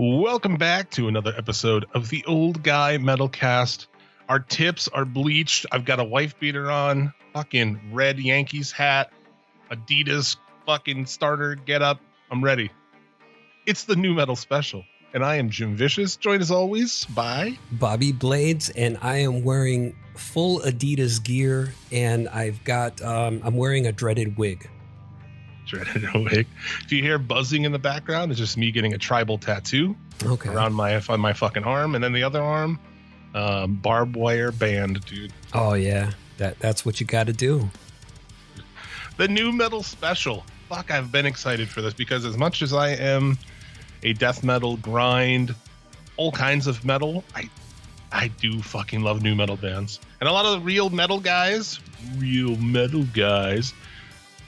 Welcome back to another episode of the Old Guy Metalcast. Our tips are bleached. I've got a wife beater on, fucking red Yankees hat, Adidas fucking starter get up. I'm ready. It's the new metal special, and I am Jim Vicious, joined as always by Bobby Bladez, and I am wearing full Adidas gear, and I've got I'm wearing a dreaded wig. Dreaded wig. If you hear buzzing in the background, it's just me getting a tribal tattoo around on my fucking arm, and then the other arm, barbed wire band, dude. Oh yeah, that's what you got to do. The new metal special. Fuck, I've been excited for this because as much as I am a death metal grind, all kinds of metal, I do fucking love new metal bands, and a lot of the real metal guys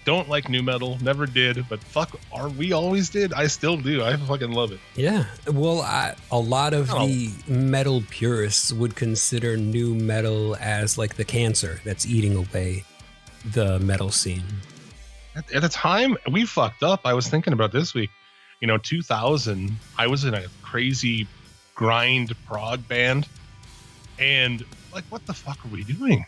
don't like new metal, never did, but we always did. I still do. I fucking love it. Yeah. Well, a lot of the metal purists would consider new metal as like the cancer that's eating away the metal scene. At the time, we fucked up. I was thinking about this week, 2000, I was in a crazy grind prog band, and like, what the fuck are we doing?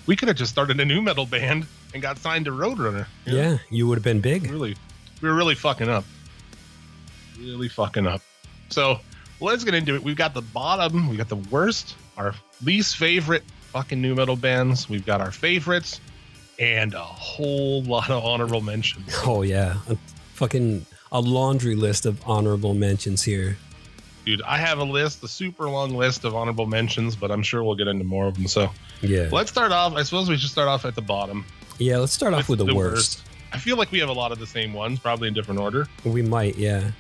We could have just started a new metal band and got signed to Roadrunner. Yeah, you would have been big. We were really fucking up. So let's get into it. We've got the bottom, we got the worst, our least favorite fucking new metal bands. We've got our favorites and a whole lot of honorable mentions. Oh yeah, a laundry list of honorable mentions here. Dude, I have a super long list of honorable mentions, but I'm sure we'll get into more of them. So yeah, let's start off. I suppose we should start off at the bottom. Yeah, let's start off with the worst. I feel like we have a lot of the same ones, probably in different order. We might, yeah.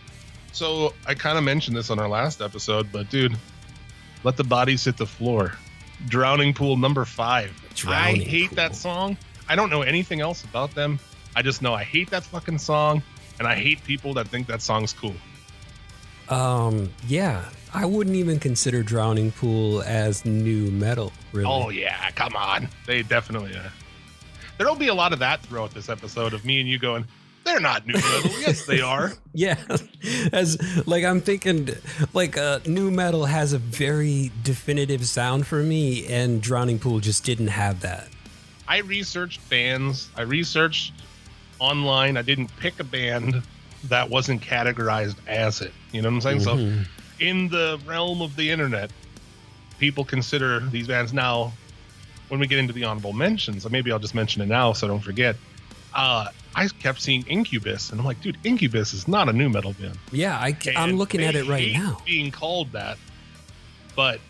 So I kind of mentioned this on our last episode, but dude, Let the Bodies Hit the Floor. Drowning Pool number 5. I hate that song. I don't know anything else about them. I just know I hate that fucking song, and I hate people that think that song's cool. Yeah, I wouldn't even consider Drowning Pool as new metal, really. Oh yeah, come on. They definitely are. There'll be a lot of that throughout this episode of me and you going, they're not new metal. Yes, they are. Yeah, I'm thinking new metal has a very definitive sound for me, and Drowning Pool just didn't have that. I researched bands. I researched online. I didn't pick a band that wasn't categorized as it. You know what I'm saying? Mm-hmm. So in the realm of the internet, people consider these bands now, when we get into the honorable mentions, maybe I'll just mention it now so I don't forget. I kept seeing Incubus, and I'm like, dude, Incubus is not a new metal band. Yeah, I'm looking at it right now. Being called that, but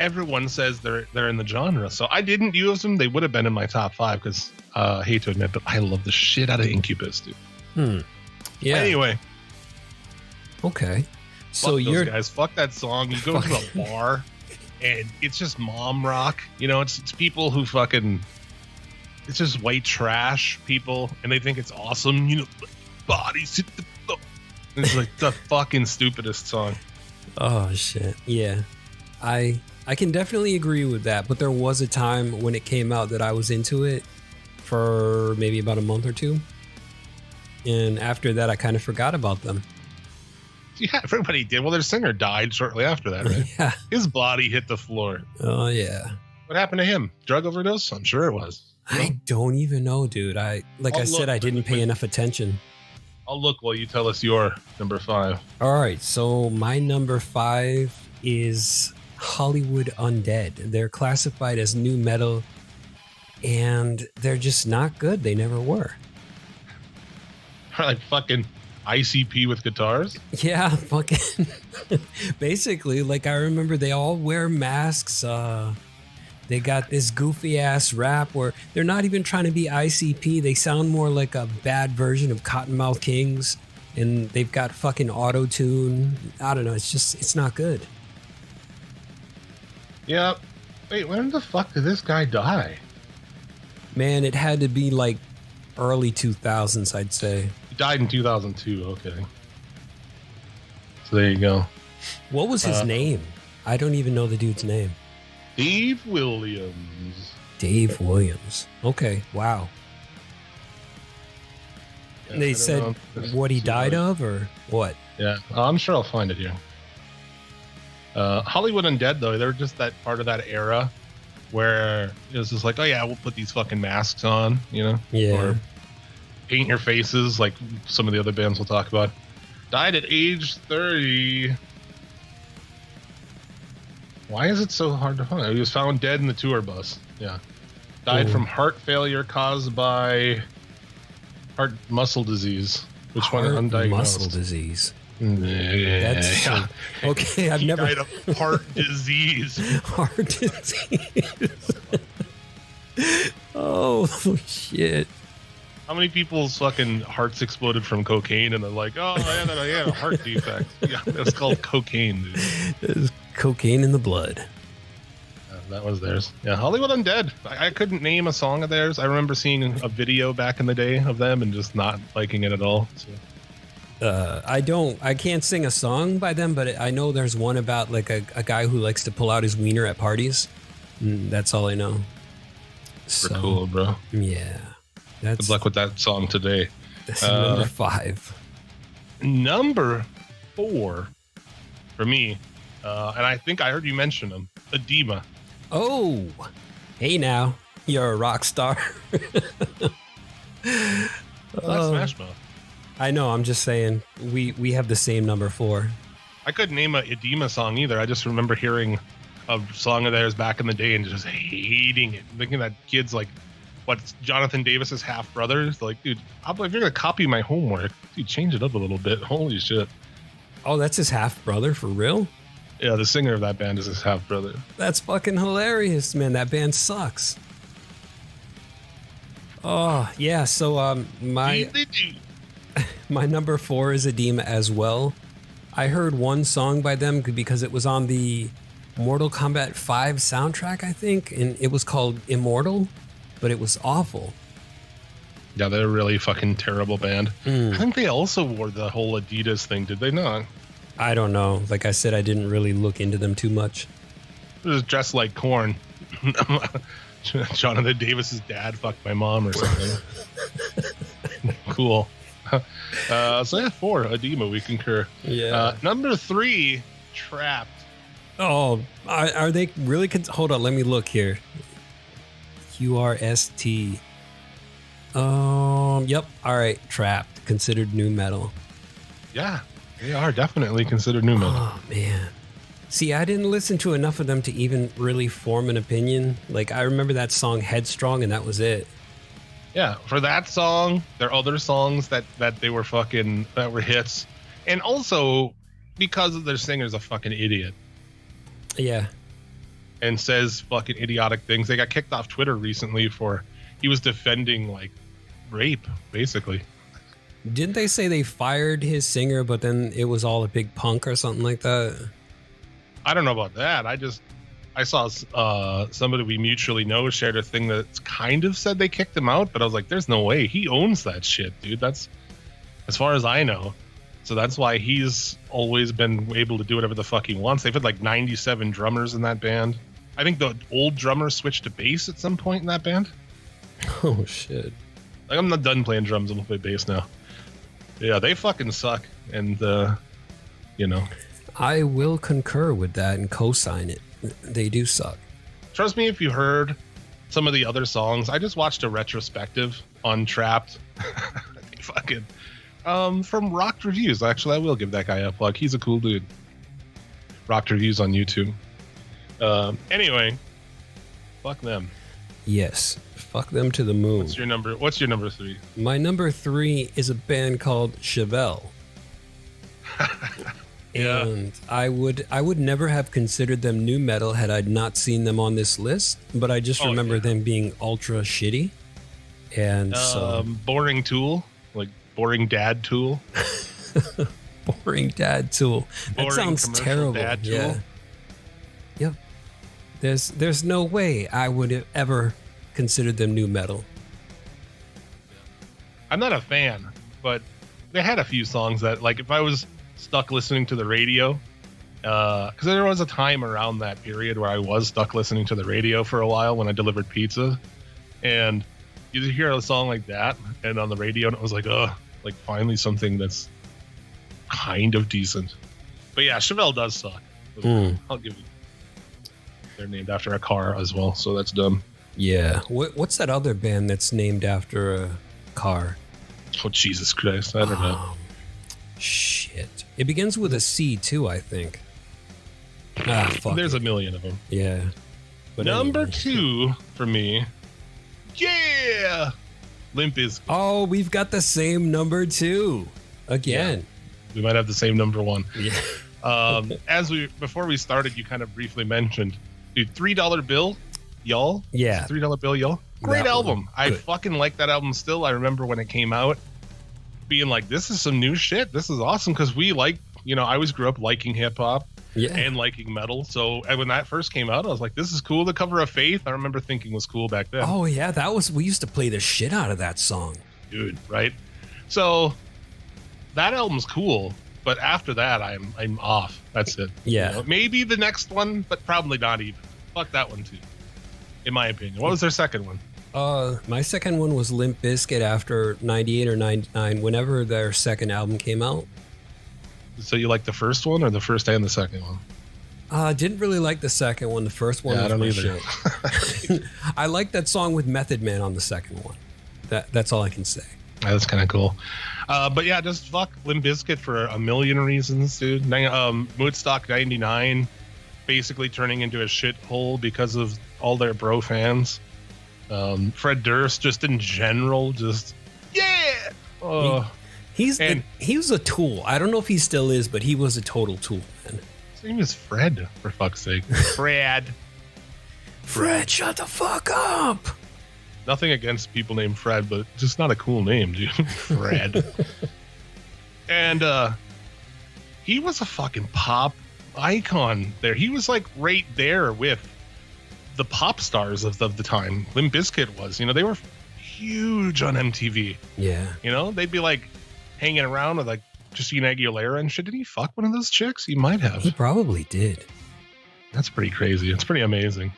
everyone says they're in the genre. So I didn't use them. They would have been in my top 5 because I hate to admit, but I love the shit out of Incubus, dude. Yeah. Anyway. Okay. So you're guys. Fuck that song. You go to a bar, and it's just mom rock. It's people who fucking. It's just white trash people, and they think it's awesome. Bodies hit the floor. It's like the fucking stupidest song. Oh shit. Yeah. I can definitely agree with that, but there was a time when it came out that I was into it for maybe about a month or two. And after that, I kind of forgot about them. Yeah, everybody did. Well, their singer died shortly after that, right? Yeah. His body hit the floor. Oh, yeah. What happened to him? Drug overdose? I'm sure it was. I don't even know, dude. I didn't pay enough attention. I'll look while you tell us your number 5. All right. So my number 5 is Hollywood Undead. They're classified as new metal, and they're just not good. They never were. Like fucking ICP with guitars? Yeah, fucking. Basically, I remember they all wear masks. They got this goofy ass rap where they're not even trying to be ICP. They sound more like a bad version of Cottonmouth Kings, and they've got fucking auto-tune. I don't know. It's not good. Yeah. Wait, when the fuck did this guy die? Man, it had to be early 2000s, I'd say. He died in 2002. Okay. So there you go. What was his name? I don't even know the dude's name. Dave Williams. Dave Williams. Okay. Wow. Yeah, they said what he died of or what? Yeah. I'm sure I'll find it here. Hollywood Undead, though, they're just that part of that era where it was just like, oh yeah, we'll put these fucking masks on, you know? Yeah. Or paint your faces, like some of the other bands we'll talk about. Died at age 30. Why is it so hard to find? He was found dead in the tour bus. Yeah. Died from heart failure caused by heart muscle disease. Which one? Undiagnosed. Muscle disease. Yeah. That's okay. I've never died of heart disease. Heart disease. Oh shit! How many people's fucking hearts exploded from cocaine and they're like, oh, I had a heart defect? Yeah, that's called cocaine, dude. There's cocaine in the blood. That was theirs. Yeah, Hollywood Undead. I couldn't name a song of theirs. I remember seeing a video back in the day of them and just not liking it at all. So. I can't sing a song by them, but I know there's one about like a guy who likes to pull out his wiener at parties. That's all I know. So cool, bro. Yeah. Good luck with that song today. That's number 5. Number 4 for me, and I think I heard you mention them, Edema. Oh, hey now, you're a rock star. Smash Mouth. I know, I'm just saying, we have the same number 4. I couldn't name a Edema song either. I just remember hearing a song of theirs back in the day and just hating it. Thinking that kid's like, what's Jonathan Davis's half brother? Like, dude, if you're gonna copy my homework, dude, change it up a little bit. Holy shit. Oh, that's his half brother for real? Yeah, the singer of that band is his half brother. That's fucking hilarious, man. That band sucks. Oh, yeah. So my number 4 is Edema as well. I heard one song by them because it was on the Mortal Kombat 5 soundtrack, I think, and it was called Immortal, but it was awful. Yeah, they're a really fucking terrible band. I think they also wore the whole Adidas thing, did they not? I don't know. Like I said, I didn't really look into them too much. It was dressed like Korn. Jonathan Davis's dad fucked my mom or something. Cool. So yeah, 4, Edema, we concur. Yeah. Number 3, Trapped. Oh, are they really? Hold on, let me look here. QRST. Yep. All right, Trapped. Considered new metal. Yeah, they are definitely considered new metal. Oh man. See, I didn't listen to enough of them to even really form an opinion. Like, I remember that song Headstrong, and that was it. Yeah, for that song, there are other songs that they were fucking, that were hits. And also, because their singer's a fucking idiot. Yeah. And says fucking idiotic things. They got kicked off Twitter recently for, he was defending, like, rape, basically. Didn't they say they fired his singer, but then it was all a big punk or something like that? I don't know about that. I saw somebody we mutually know shared a thing that kind of said they kicked him out, but I was like, there's no way. He owns that shit, dude. That's as far as I know. So that's why he's always been able to do whatever the fuck he wants. They've had like 97 drummers in that band. I think the old drummer switched to bass at some point in that band. Oh, shit. Like, I'm not done playing drums. I'm going to play bass now. Yeah, they fucking suck. And, you know. I will concur with that and co-sign it. They do suck. Trust me, if you heard some of the other songs, I just watched a retrospective on Trapped. Fucking from Rocked Reviews. Actually, I will give that guy a plug. He's a cool dude. Rocked Reviews on YouTube. Anyway, fuck them. Yes, fuck them to the moon. What's your number 3? My number 3 is a band called Chevelle. Yeah. And I would never have considered them new metal had I not seen them on this list, but I just remember them being ultra shitty. And so Boring Tool, like Boring Dad Tool. Boring Dad Tool. That sounds terrible. Dad Tool. Yeah. Yep. There's no way I would have ever considered them new metal. I'm not a fan, but they had a few songs that, like, if I was stuck listening to the radio, because there was a time around that period where I was stuck listening to the radio for a while when I delivered pizza, and you hear a song like that and on the radio, and it was like, like finally something that's kind of decent. But yeah, Chevelle does suck. I'll give you. They're named after a car as well, so that's dumb. Yeah. What's that other band that's named after a car? Oh, Jesus Christ. I don't know. Shit. It begins with a C, too, I think. Fuck. There's a million of them. Yeah. But Number anyway. 2 for me. Yeah! Limp Bizkit. Oh, we've got the same number 2. Again. Yeah. We might have the same number 1. Yeah. Before we started, you kind of briefly mentioned, dude, $3 Bill, y'all. Yeah. $3 Bill, y'all. Great That album. one. I Good. fucking like that album still. I remember when it came out, being like, this is some new shit. This is awesome, because we like, I always grew up liking hip hop and liking metal. So when that first came out, I was like, this is cool. The cover of Faith, I remember thinking was cool back then. Oh, yeah. We used to play the shit out of that song. Dude, right? So that album's cool. But after that, I'm off. That's it. Yeah. Maybe the next one, but probably not even. Fuck that one too, in my opinion. What was their second one? My second one was Limp Bizkit after 98 or 99, whenever their second album came out. So you like the first one or the first and the second one? Didn't really like the second one. The first one was I don't my either. shit. I like that song with Method Man on the second one. That's all I can say. That's kind of cool. But yeah, just fuck Limp Bizkit for a million reasons, dude. Woodstock 99 basically turning into a shithole because of all their bro fans. Fred Durst, just in general, just He was a tool. I don't know if he still is, but he was a total tool, man. His name is Fred, for fuck's sake. Fred, shut the fuck up. Nothing against people named Fred, but just not a cool name, dude. Fred. And he was a fucking pop icon there. He was like right there with the pop stars of the time. Limp Bizkit was, they were huge on MTV. Yeah. They'd be like hanging around with like Christina Aguilera and shit. Did he fuck one of those chicks? He might have. He probably did. That's pretty crazy. It's pretty amazing.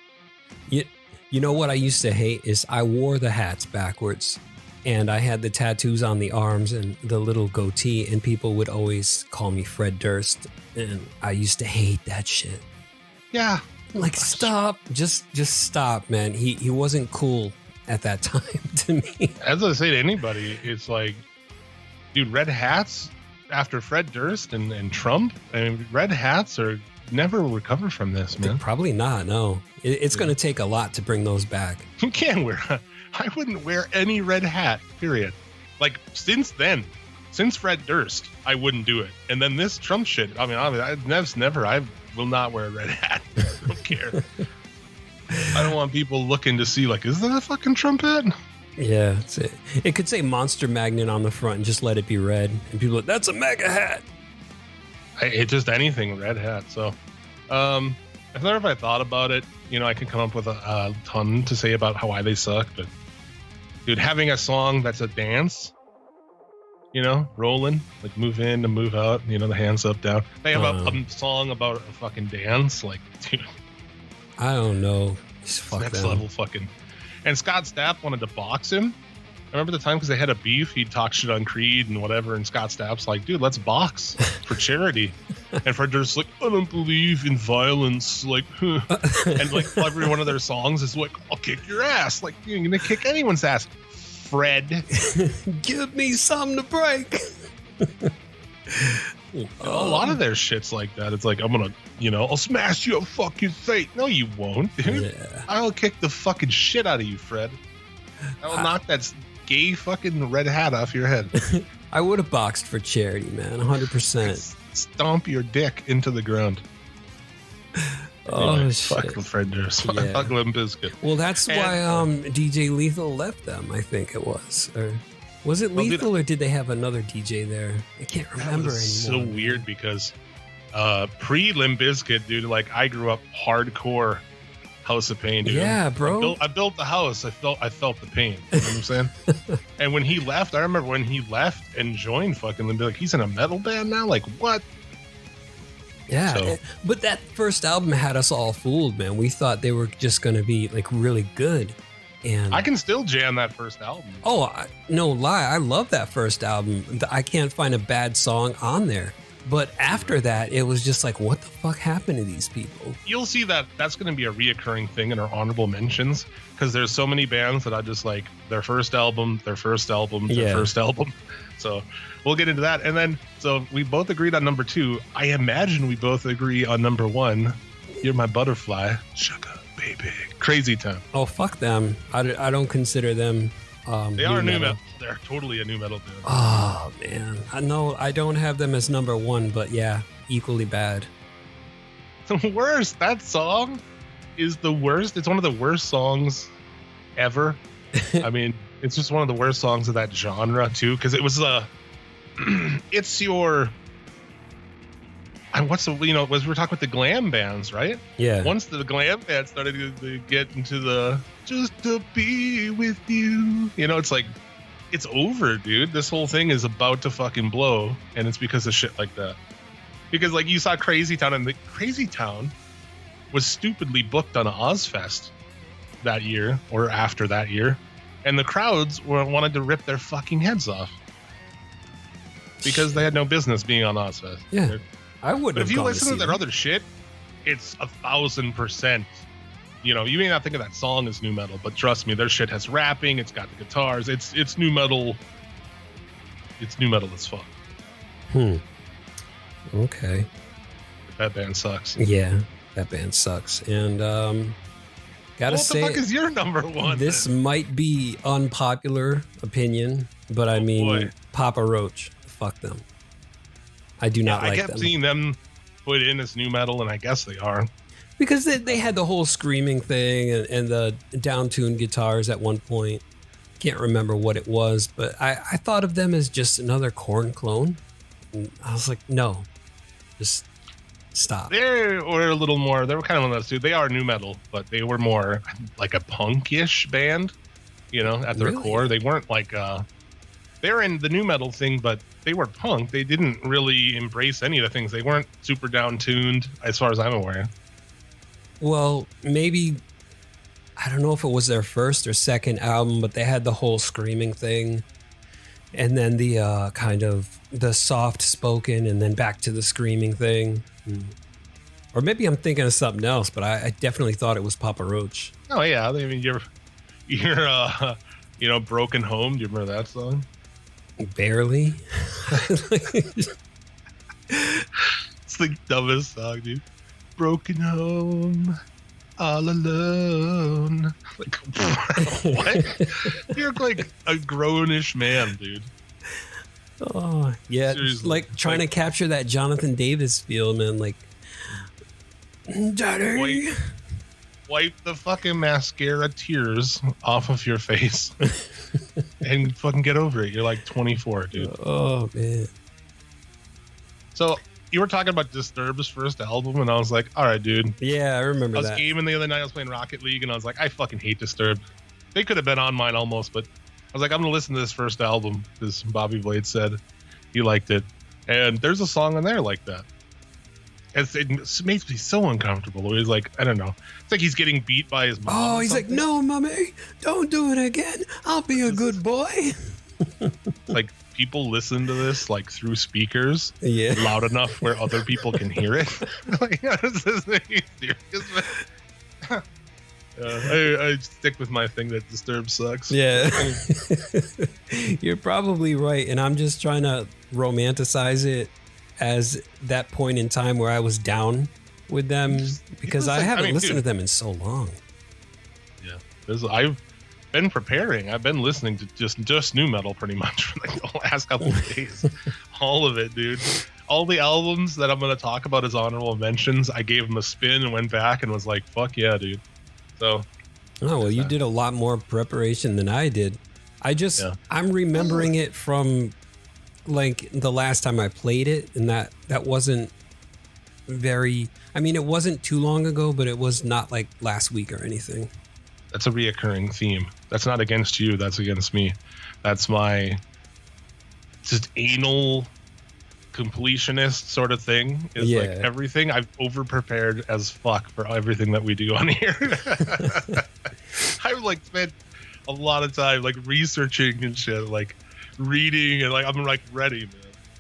You know what I used to hate is I wore the hats backwards, and I had the tattoos on the arms and the little goatee, and people would always call me Fred Durst, and I used to hate that shit. Yeah. Like, stop. Just stop, man. He wasn't cool at that time to me. As I say to anybody, it's like, dude, red hats after Fred Durst and Trump, red hats are never recover from this, man. Probably not, no. It's going to take a lot to bring those back. You can't wear. I wouldn't wear any red hat, period. Like, since Fred Durst, I wouldn't do it. And then this Trump shit, I will not wear a red hat. I don't care. I don't want people looking to see, like, is that a fucking Trump hat? Yeah, it could say Monster Magnet on the front and just let it be red. And people are like, that's a mega hat. It's just anything red hat. So, if I thought about it, I could come up with a ton to say about why they suck. But, dude, having a song that's a dance, rolling, like move in and move out, the hands up, down. They have a song about a fucking dance, like, dude. I don't know. Fuck next them. level fucking. And Scott Stapp wanted to box him. I remember the time because they had a beef. He'd talk shit on Creed and whatever. And Scott Stapp's like, dude, let's box for charity. And Fred Durst's like, I don't believe in violence. Like, and like every one of their songs is like, I'll kick your ass. Like, you're going to kick anyone's ass. Fred. Give me something to break. A lot of their shit's like that. It's like, I'm going to, I'll smash your fucking face. No, you won't, dude. Yeah. I'll kick the fucking shit out of you, Fred. I'll knock that gay fucking red hat off your head. I would have boxed for charity, man. 100%. Stomp your dick into the ground. Oh, fuck shit. Fred Durst. Yeah. Fuck Limp Bizkit. Well, that's why DJ Lethal left them, I think it was. Or was it Lethal or did they have another DJ there? I can't remember anymore. So weird because pre-Limp Bizkit, dude, like I grew up hardcore House of Pain, dude. Yeah, bro. I built the house. I felt the pain. You know what I'm saying? And when he left, I remember when he left and joined fucking Limp Bizkit, like he's in a metal band now? Like what? Yeah, so. But that first album had us all fooled, man. We thought they were just going to be like really good. And I can still jam that first album. Oh, no lie. I love that first album. I can't find a bad song on there. But after that, it was just like, what the fuck happened to these people? You'll see that that's going to be a reoccurring thing in our honorable mentions, because there's so many bands that I just like their first album, their first album, their first album. So we'll get into that. And then, so we both agreed on number 2. I imagine we both agree on number 1. You're My Butterfly. Sugar Baby. Crazy Town. Oh, fuck them. I don't consider them they are new metal. They're totally a new metal band. Oh, man. I know I don't have them as number 1, but yeah, equally bad. The worst. That song is the worst. It's one of the worst songs ever. I mean, it's just one of the worst songs of that genre, too, because it was it's your... What's the, we were talking about the glam bands, right? Yeah. Once the glam bands started to get into the just to be with you, it's like, it's over, dude. This whole thing is about to fucking blow, and it's because of shit like that. Because like you saw Crazy Town, and the Crazy Town was stupidly booked on Ozfest that year or after that year, and the crowds wanted to rip their fucking heads off because they had no business being on Ozfest. Yeah. I wouldn't. But if you listen to their other shit, it's 1,000%. You may not think of that song as new metal, but trust me, their shit has rapping. It's got the guitars. It's new metal. It's new metal as fuck. Okay. That band sucks. Yeah, that band sucks. And gotta say, what the fuck is your number 1? This might be unpopular opinion, but I mean, boy. Papa Roach. Fuck them. I do not like them. I kept seeing them put in as new metal, and I guess they are. Because they had the whole screaming thing and the down-tuned guitars at one point. Can't remember what it was, but I thought of them as just another Korn clone. And I was like, no, just stop. They were a little more, they were kind of one of those two. They are new metal, but they were more like a punk-ish band, at their core. They weren't like... they're in the new metal thing, but they were punk. They didn't really embrace any of the things. They weren't super down-tuned, as far as I'm aware. Well, maybe, I don't know if it was their first or second album, but they had the whole screaming thing. And then the kind of the soft-spoken and then back to the screaming thing. Or maybe I'm thinking of something else, but I definitely thought it was Papa Roach. Oh, yeah. I mean, you're Broken Home. Do you remember that song? Barely. It's the dumbest song, dude. Broken home, all alone. Like, what? You're like a grownish man, dude. Oh, yeah. Seriously. Like trying to capture that Jonathan Davis feel, man. Like, Daddy. Wipe the fucking mascara tears off of your face and fucking get over it. You're like 24, dude. Oh, man. So you were talking about Disturbed's first album, and I was like, all right, dude. Yeah, I remember that. I was gaming the other night. I was playing Rocket League, and I was like, I fucking hate Disturbed. They could have been on mine almost, but I was like, I'm going to listen to this first album because Bobby Blade said he liked it. And there's a song on there like that. It makes me so uncomfortable. He's like, I don't know. It's like he's getting beat by his mom. Oh, he's like, no, mommy, don't do it again. I'll be a good boy. Like people listen to this like through speakers, yeah, loud enough where other people can hear it. Like, is this serious? I stick with my thing that Disturbed sucks. Yeah, you're probably right, and I'm just trying to romanticize it as that point in time where I was down with them because I haven't listened to them in so long. Yeah, I've been preparing. I've been listening to just new metal pretty much for like the last couple of days. All of it, dude. All the albums that I'm going to talk about as honorable mentions, I gave them a spin and went back and was like, fuck yeah, dude. So. Oh, well, you did a lot more preparation than I did. I'm remembering it from like the last time I played it, and that wasn't it wasn't too long ago, but it was not like last week or anything. That's a reoccurring theme. That's not against you, that's against me. That's my just anal completionist sort of thing is like everything. I've over prepared as fuck for everything that we do on here. I've like spent a lot of time like researching and shit, like reading, and like I'm like ready, man.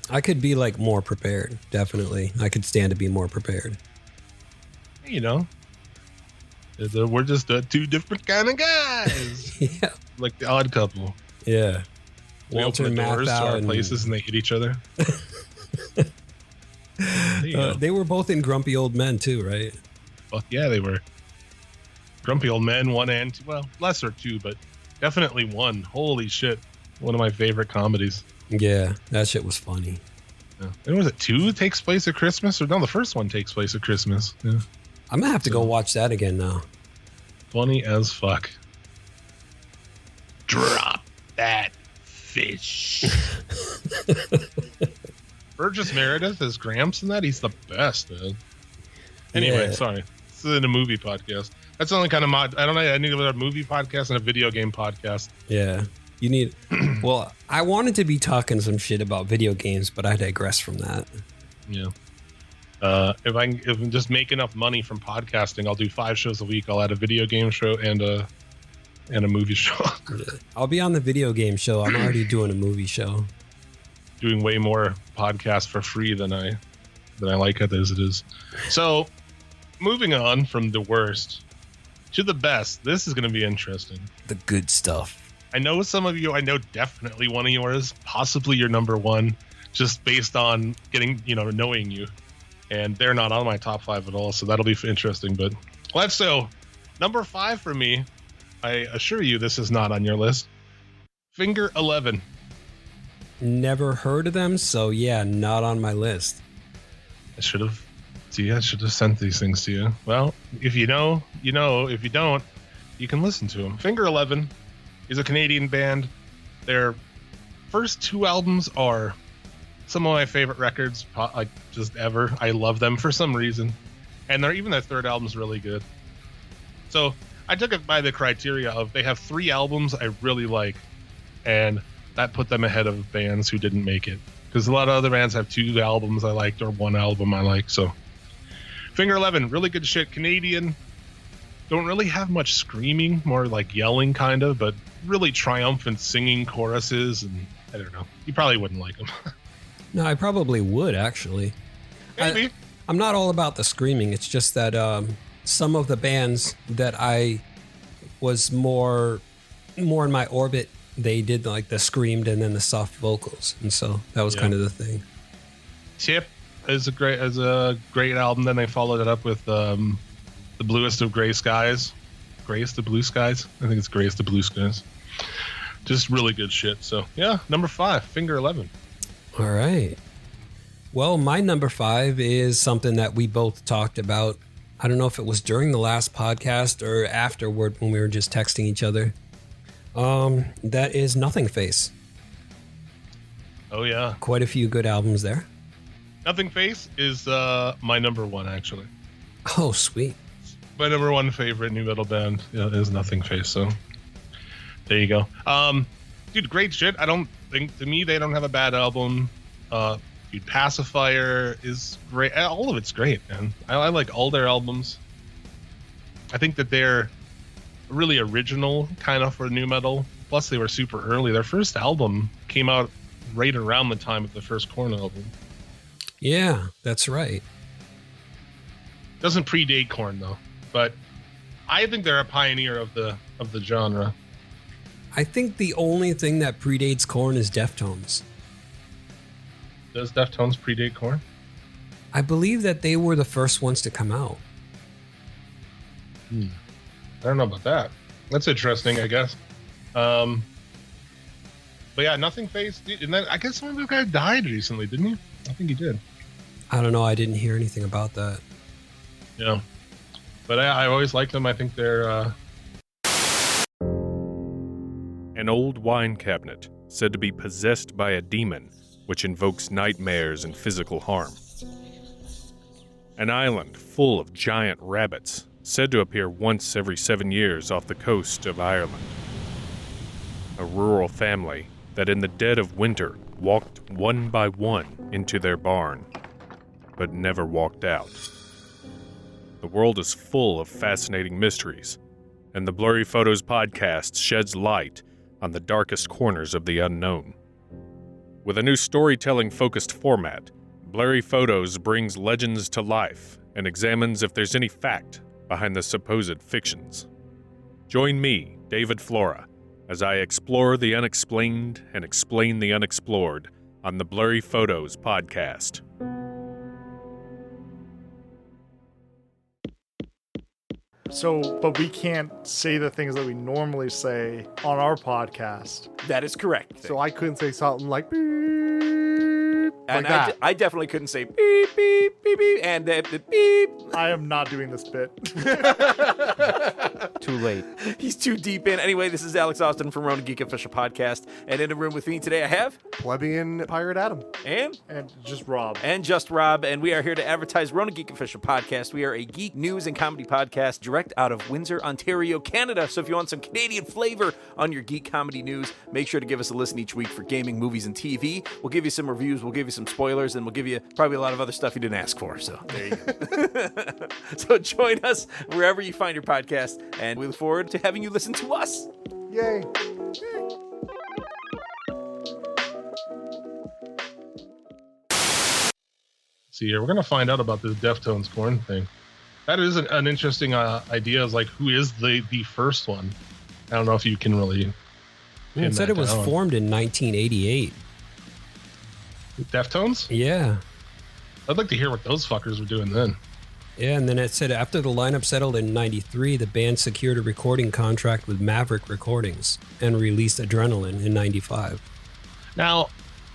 I could be like more prepared. Definitely. I could stand to be more prepared. You know, we're just two different kind of guys. Yeah. Like the Odd Couple. Yeah. We open the doors to our places and they hit each other. They were both in Grumpy Old Men too, right? Well, yeah, they were. Grumpy Old Men 1 and 2. Well, lesser 2, but definitely 1. Holy shit. One of my favorite comedies. Yeah, that shit was funny. Yeah. And was it 2 takes place at Christmas? Or no, the first one takes place at Christmas. Yeah. I'm going to have to go watch that again now. Funny as fuck. Drop that fish. Burgess Meredith as Gramps in that? He's the best, man. Anyway, sorry. This is a movie podcast. That's the only kind of I don't know. I need a movie podcast and a video game podcast. Yeah. You need... Well, I wanted to be talking some shit about video games, but I digress from that. Yeah. If I just make enough money from podcasting, I'll do 5 shows a week. I'll add a video game show and a movie show. I'll be on the video game show. I'm already doing a movie show. Doing way more podcasts for free than I like it as it is. So, moving on from the worst to the best. This is going to be interesting. The good stuff. I know some of you. I know definitely one of yours, possibly your number one, just based on knowing you. And they're not on my top 5 at all, so that'll be interesting. But let's go. Number 5 for me. I assure you, this is not on your list. Finger 11. Never heard of them, so yeah, not on my list. I should have sent these things to you. Well, if you know, you know. If you don't, you can listen to them. Finger 11 is a Canadian band. Their first 2 albums are some of my favorite records, like just ever. I love them for some reason, and their 3rd album's really good. So I took it by the criteria of they have 3 albums I really like, and that put them ahead of bands who didn't make it. Because a lot of other bands have 2 albums I liked or 1 album I like. So Finger 11, really good shit. Canadian, don't really have much screaming, more like yelling kind of, but really triumphant singing choruses, and I don't know. You probably wouldn't like them. No, I probably would, actually. Maybe. I'm not all about the screaming. It's just that some of the bands that I was more in my orbit, they did like the screamed and then the soft vocals, and so that was kind of the thing. Tip is a great album. Then they followed it up with The Bluest of Gray Skies. Grayest of Blue Skies? I think it's Grayest of Blue Skies. Just really good shit. So yeah, number 5, Finger 11. All right. Well, my number 5 is something that we both talked about. I don't know if it was during the last podcast or afterward when we were just texting each other. That is Nothing Face. Oh yeah. Quite a few good albums there. Nothing Face is my number 1, actually. Oh, sweet. My number 1 favorite new metal band is Nothing Face. So there you go. Dude, great shit. I don't think, to me, they don't have a bad album. Dude, Pacifier is great. All of it's great, man. I like all their albums. I think that they're really original kind of for new metal. Plus, they were super early. Their first album came out right around the time of the first Korn album. Yeah, that's right. Doesn't predate Korn though, but I think they're a pioneer of the genre. I think the only thing that predates Korn is Deftones. Does Deftones predate Korn? I believe that they were the first ones to come out. I don't know about that. That's interesting, I guess. But yeah, Nothing Face. And then I guess some of the guy died recently, didn't he? I think he did. I don't know. I didn't hear anything about that. Yeah. But I always liked them. I think they're... An old wine cabinet, said to be possessed by a demon, which invokes nightmares and physical harm. An island full of giant rabbits, said to appear once every 7 years off the coast of Ireland. A rural family that in the dead of winter walked one by one into their barn, but never walked out. The world is full of fascinating mysteries, and the Blurry Photos podcast sheds light on the darkest corners of the unknown. With a new storytelling-focused format, Blurry Photos brings legends to life and examines if there's any fact behind the supposed fictions. Join me, David Flora, as I explore the unexplained and explain the unexplored on the Blurry Photos podcast. So, but we can't say the things that we normally say on our podcast. That is correct. So I couldn't say something like beep, And like that. I definitely couldn't say beep, beep, beep, beep, and the beep. I am not doing this bit. Too late. He's too deep in. Anyway, this is Alex Austin from Ronan Geek Official Podcast. And in the room with me today, I have... Plebeian Pirate Adam. And just Rob. And just Rob. And we are here to advertise Ronan Geek Official Podcast. We are a geek news and comedy podcast direct out of Windsor, Ontario, Canada. So if you want some Canadian flavor on your geek comedy news, make sure to give us a listen each week for gaming, movies, and TV. We'll give you some reviews. We'll give you some spoilers. And we'll give you probably a lot of other stuff you didn't ask for. So there you go. So join us wherever you find your podcast. And we look forward to having you listen to us. Yay. See here, we're gonna find out about this Deftones corn thing. That is an interesting idea. Is like, who is the first one? I don't know if you can really. It said it was formed in 1988. Deftones? Yeah. I'd like to hear what those fuckers were doing then. Yeah, and then it said after the lineup settled in 93, the band secured a recording contract with Maverick Recordings and released Adrenaline in 95. Now,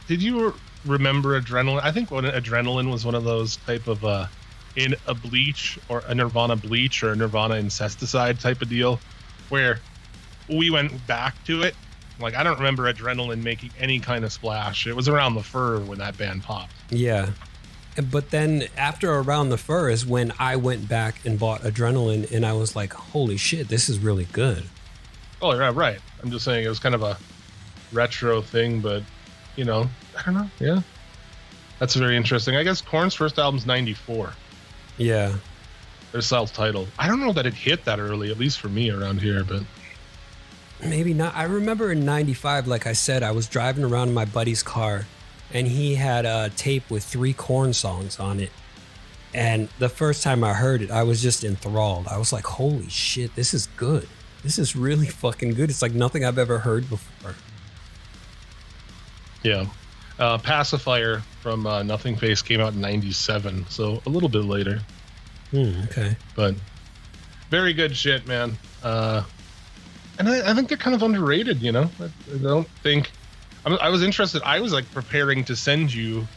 did you remember Adrenaline? I think when Adrenaline was one of those type of in a Bleach or a Nirvana Bleach or a Nirvana Incesticide type of deal, where we went back to it. Like, I don't remember Adrenaline making any kind of splash. It was around the fur when that band popped. Yeah. But then after Around the Fur is when I went back and bought Adrenaline, and I was like, holy shit, this is really good. Oh, yeah, right. I'm just saying it was kind of a retro thing, but, you know, I don't know. Yeah. That's very interesting. I guess Korn's first album's 94. Yeah. They're self-titled. I don't know that it hit that early, at least for me around here, but... Maybe not. I remember in 95, like I said, I was driving around in my buddy's car, and he had a tape with 3 Korn songs on it. And the first time I heard it, I was just enthralled. I was like, holy shit, this is good. This is really fucking good. It's like nothing I've ever heard before. Yeah. Pacifier from Nothing Face came out in 97, so a little bit later. Okay. But very good shit, man. And I think they're kind of underrated, you know? I don't think... I was interested. I was like preparing to send you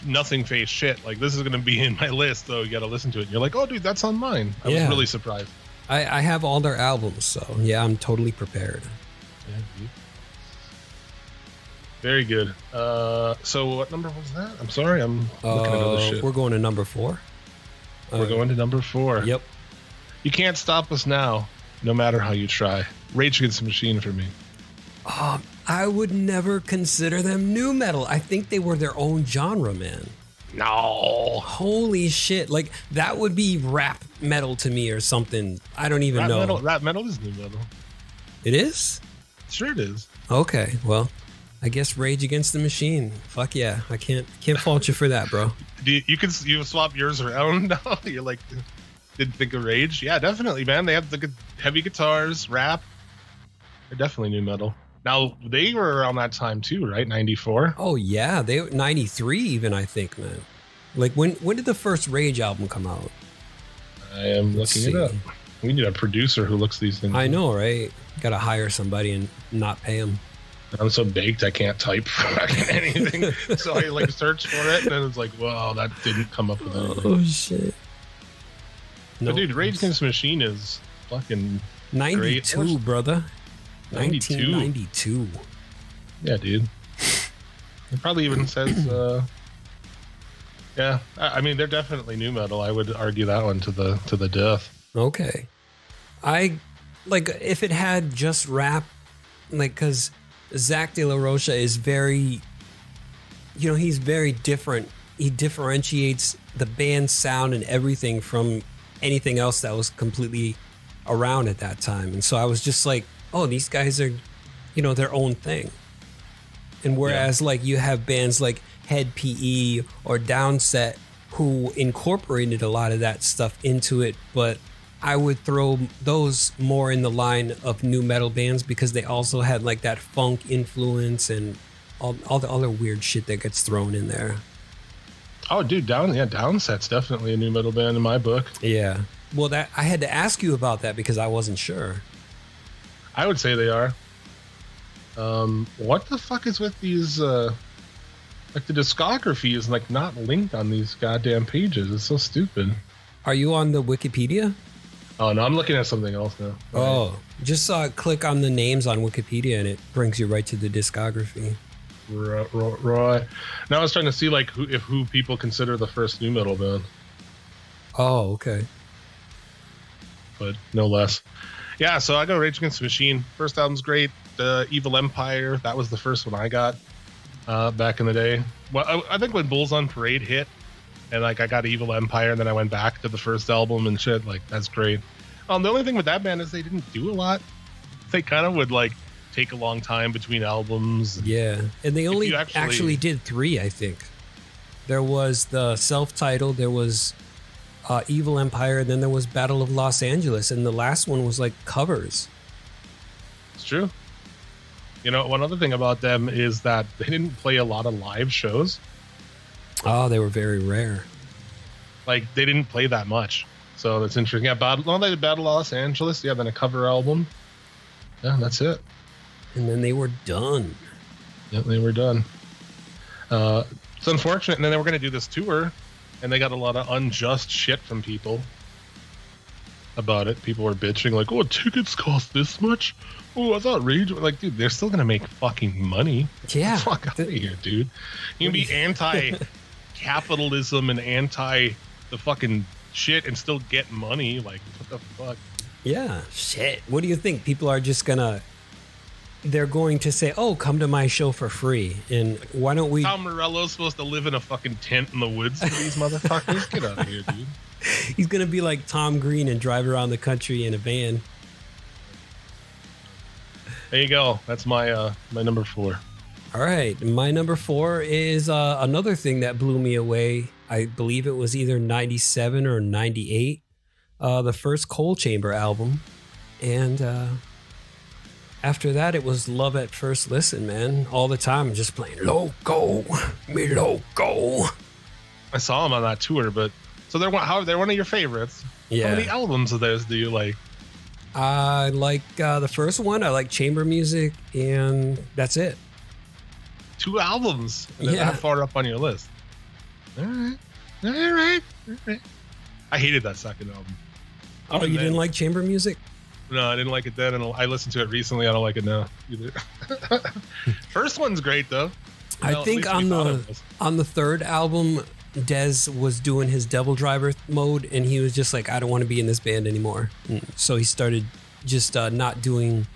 Nothing Face shit. Like, this is going to be in my list, though. You got to listen to it. And you're like, oh, dude, that's on mine. I was really surprised. I have all their albums, so yeah, I'm totally prepared. Yeah, dude. Very good. So what number was that? I'm sorry, I'm looking at other shit. We're going to number 4. We're going to number 4. Yep. You can't stop us now, no matter how you try. Rage Against the Machine for me. I would never consider them nu metal. I think they were their own genre, man. No. Holy shit. Like, that would be rap metal to me or something. I don't even know. Rap metal is nu metal. It is? Sure it is. Okay, well, I guess Rage Against the Machine. Fuck yeah. I can't fault you for that, bro. You swap yours around now? You're like, didn't think of Rage? Yeah, definitely, man. They have the good heavy guitars, rap. They're definitely nu metal. Now, they were around that time too, right? 94? Oh, yeah. 93 even, I think, man. Like, when did the first Rage album come out? I am looking it up. We need a producer who looks these things. I know, right? Got to hire somebody and not pay them. I'm so baked I can't type fucking anything. So I like searched for it, and then it's like, wow, that didn't come up with anything. Oh, shit. But dude, Rage Against the Machine is fucking 92, great. Brother. 92. 1992. Yeah, dude. It probably even says, yeah. I mean, they're definitely nu metal. I would argue that one to the death. Okay. I like if it had just rap, like, because Zach De La Rocha is very, he's very different. He differentiates the band's sound and everything from anything else that was completely around at that time. And so I was just like, oh, these guys are, their own thing. And whereas like you have bands like Head PE or Downset who incorporated a lot of that stuff into it, but I would throw those more in the line of new metal bands because they also had like that funk influence and all the other weird shit that gets thrown in there. Oh, dude, Downset's definitely a new metal band in my book. Yeah. Well, that I had to ask you about that because I wasn't sure. I would say they are. What the fuck is with these? Like the discography is like not linked on these goddamn pages. It's so stupid. Are you on the Wikipedia? Oh no, I'm looking at something else now. Oh, just click on the names on Wikipedia and it brings you right to the discography. Right. Now I was trying to see like who people consider the first new metal band. Oh, okay. But no less. Yeah, so I got Rage Against the Machine. First album's great. Evil Empire, that was the first one I got back in the day. Well, I think when Bulls on Parade hit, and like I got Evil Empire, and then I went back to the first album and shit. Like that's great. The only thing with that band is they didn't do a lot. They kind of would like take a long time between albums. Yeah, and they only actually did 3, I think. There was the self-titled, there was Evil Empire, then there was Battle of Los Angeles, and the last one was like covers. It's true. You know, one other thing about them is that they didn't play a lot of live shows. Oh, they were very rare. Like, they didn't play that much. So that's interesting. Yeah, they did Battle of Los Angeles. Yeah, then a cover album. Yeah, that's it. And then they were done. Yeah, they were done. It's unfortunate. And then they were going to do this tour, and they got a lot of unjust shit from people about it. People were bitching, like, oh, tickets cost this much? Oh, I thought Rage... Like, dude, they're still going to make fucking money. Yeah. Fuck out of here, dude. You can be anti-capitalism and anti the fucking shit and still get money. Like, what the fuck? Yeah, shit. What do you think? People are just gonna... They're going to say, oh, come to my show for free. And why don't we... Tom Morello's supposed to live in a fucking tent in the woods for these motherfuckers? Get out of here, dude. He's going to be like Tom Green and drive around the country in a van. There you go. That's my my number 4. All right. My number 4 is another thing that blew me away. I believe it was either 97 or 98. The first Coal Chamber album. And after that, it was love at first listen, man. All the time, just playing Loco, me Loco. I saw them on that tour, but... So they're one of your favorites. Yeah. How many albums of theirs do you like? I like the first one. I like chamber music, and that's it. 2 albums. And they're that far up on your list. All right. I hated that second album. Oh, you didn't like chamber music? No, I didn't like it then, and I listened to it recently. I don't like it now either. First one's great though. I think on the third album, Dez was doing his Devil Driver mode, and he was just like, I don't want to be in this band anymore. And so he started just not doing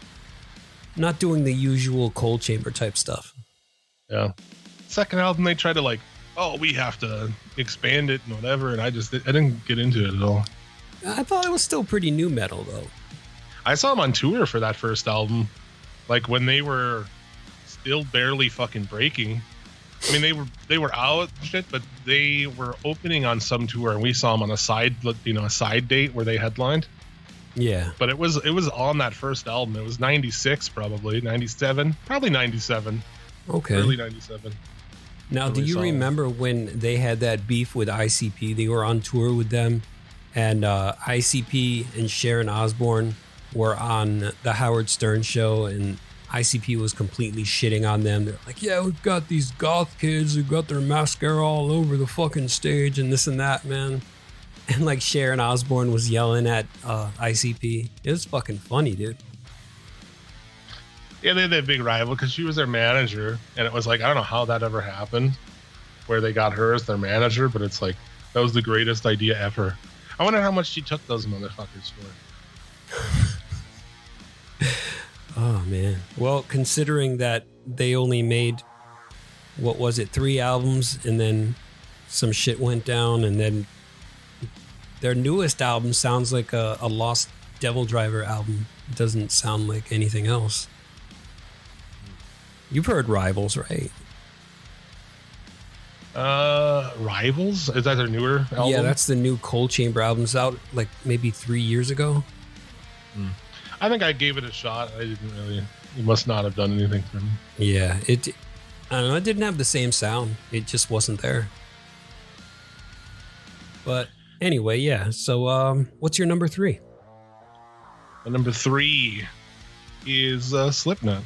the usual Coal Chamber type stuff. Yeah. Second album, they tried to like, oh, we have to expand it and whatever, and I didn't get into it at all. I thought it was still pretty new metal though. I saw them on tour for that first album, like when they were still barely fucking breaking. I mean, they were out and shit, but they were opening on some tour, and we saw them on a side date where they headlined. Yeah. But it was on that first album. It was 96, probably 97, probably 97. Okay. Early 97. Now, do you remember when they had that beef with ICP? They were on tour with them, and ICP and Sharon Osbourne were on the Howard Stern show, and ICP was completely shitting on them. They're like, yeah, we've got these goth kids who got their mascara all over the fucking stage and this and that, man. And like Sharon Osbourne was yelling at ICP. It was fucking funny, dude. Yeah, they had that big rival because she was their manager, and it was like, I don't know how that ever happened, where they got her as their manager, but it's like, that was the greatest idea ever. I wonder how much she took those motherfuckers for. Oh, man. Well, considering that they only made, 3 albums, and then some shit went down, and then their newest album sounds like a lost Devil Driver album. It doesn't sound like anything else. You've heard Rivals, right? Rivals? Is that their newer album? Yeah, that's the new Cold Chamber album's out like maybe 3 years ago. I think I gave it a shot. I didn't really. It must not have done anything for me. Yeah, I don't know. It didn't have the same sound. It just wasn't there. But anyway, yeah. So, what's your number 3? Number 3 is Slipknot.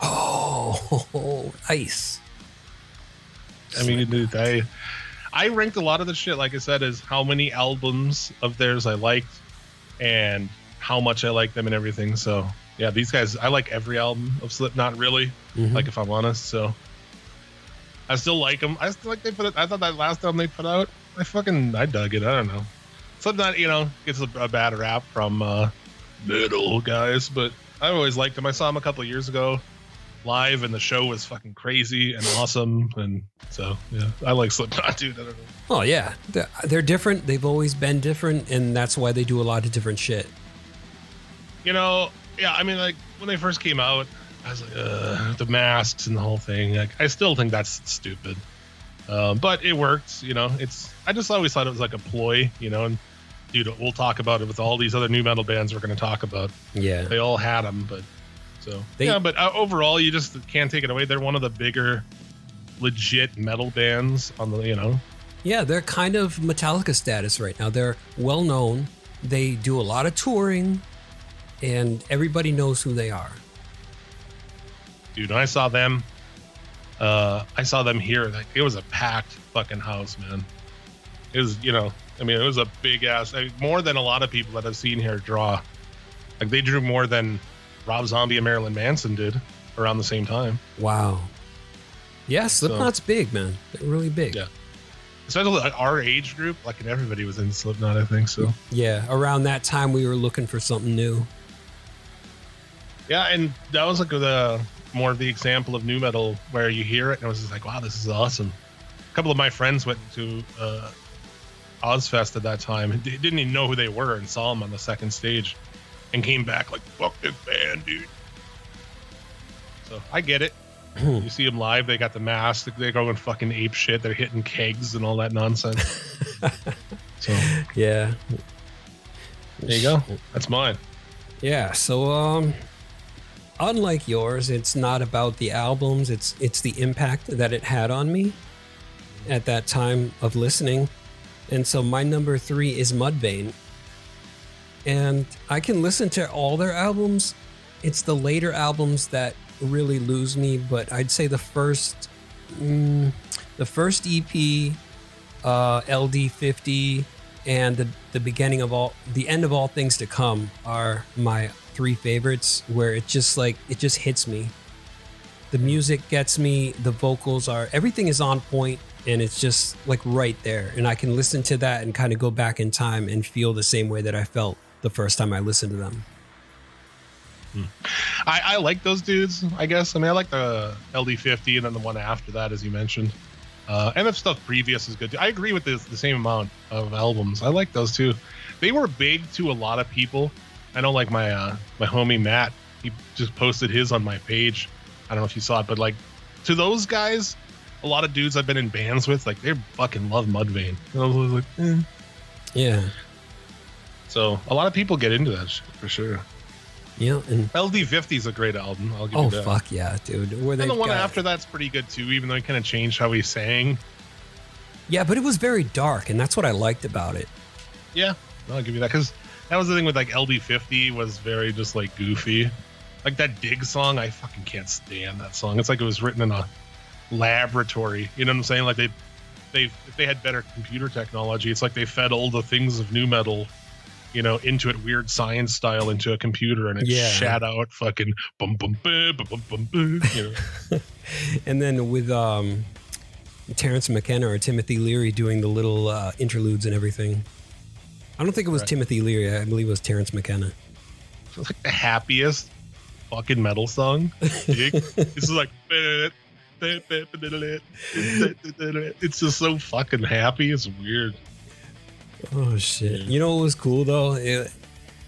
Oh, nice. I mean, dude, I ranked a lot of the shit, like I said, as how many albums of theirs I liked and how much I liked them and everything. So, yeah, these guys, I like every album of Slipknot, really. Like, if I'm honest. So, I still like them. I still like they put it. I thought that last album they put out, I dug it. I don't know. Slipknot, gets a bad rap from metal guys, but I always liked them. I saw them a couple of years ago live, and the show was fucking crazy and awesome. And so, yeah, I like Slipknot, dude. I don't know. Oh, yeah. They're different. They've always been different, and that's why they do a lot of different shit. Yeah, I mean, like, when they first came out, I was like, the masks and the whole thing. Like, I still think that's stupid. But it worked, I just always thought it was like a ploy, and dude, we'll talk about it with all these other new metal bands we're going to talk about. Yeah. They all had them, but but overall, you just can't take it away. They're one of the bigger, legit metal bands on the, Yeah, they're kind of Metallica status right now. They're well known. They do a lot of touring, and everybody knows who they are. Dude, when I saw them here. Like, it was a packed fucking house, man. It was, it was a big ass, more than a lot of people that I've seen here draw. Like, they drew more than Rob Zombie and Marilyn Manson did around the same time. Wow. Yeah, Slipknot's big, man. They're really big. Yeah. Especially like our age group, like, and everybody was in Slipknot, I think so. Yeah, around that time we were looking for something new. Yeah, and that was like more of the example of new metal where you hear it and it was just like, wow, this is awesome. A couple of my friends went to Ozfest at that time and didn't even know who they were and saw them on the second stage and came back like, fuck this band, dude. So I get it. You see them live, they got the mask, they're going fucking ape shit, they're hitting kegs and all that nonsense. So yeah, there you go. That's mine. Yeah, so unlike yours, it's not about the albums, it's the impact that it had on me at that time of listening. And so my number 3 is Mudvayne. And I can listen to all their albums. It's the later albums that really lose me, but I'd say the first EP, LD50, and the beginning of the end of all things to come are my 3 favorites, where it just hits me. The music gets me, the vocals everything is on point, and it's just like right there. And I can listen to that and kind of go back in time and feel the same way that I felt the first time I listened to them. I like those dudes, I guess. I mean, I like the LD50 and then the one after that, as you mentioned. And the stuff previous is good too. I agree with the same amount of albums. I like those too. They were big to a lot of people. I know, like my homie Matt, he just posted his on my page. I don't know if you saw it, but like to those guys, a lot of dudes I've been in bands with, like, they fucking love Mudvayne. And I was like, yeah. So a lot of people get into that shit for sure. Yeah, and LD50 is a great album. I'll give you that. Oh fuck yeah, dude! And the one after that's pretty good too, even though he kind of changed how he sang. Yeah, but it was very dark, and that's what I liked about it. Yeah, I'll give you that, because that was the thing with like LD50 was very just like goofy. Like that Dig song, I fucking can't stand that song. It's like it was written in a laboratory. You know what I'm saying? Like if they had better computer technology, it's like they fed all the things of new metal, into it, weird science style, into a computer, and it shat out fucking bum bum bum bum bum bum. And then with Terrence McKenna or Timothy Leary doing the little interludes and everything. I don't think it was Timothy Leary. I believe it was Terrence McKenna. It's like the happiest fucking metal song. It's like it's just so fucking happy. It's weird. Oh shit. You know what was cool though? It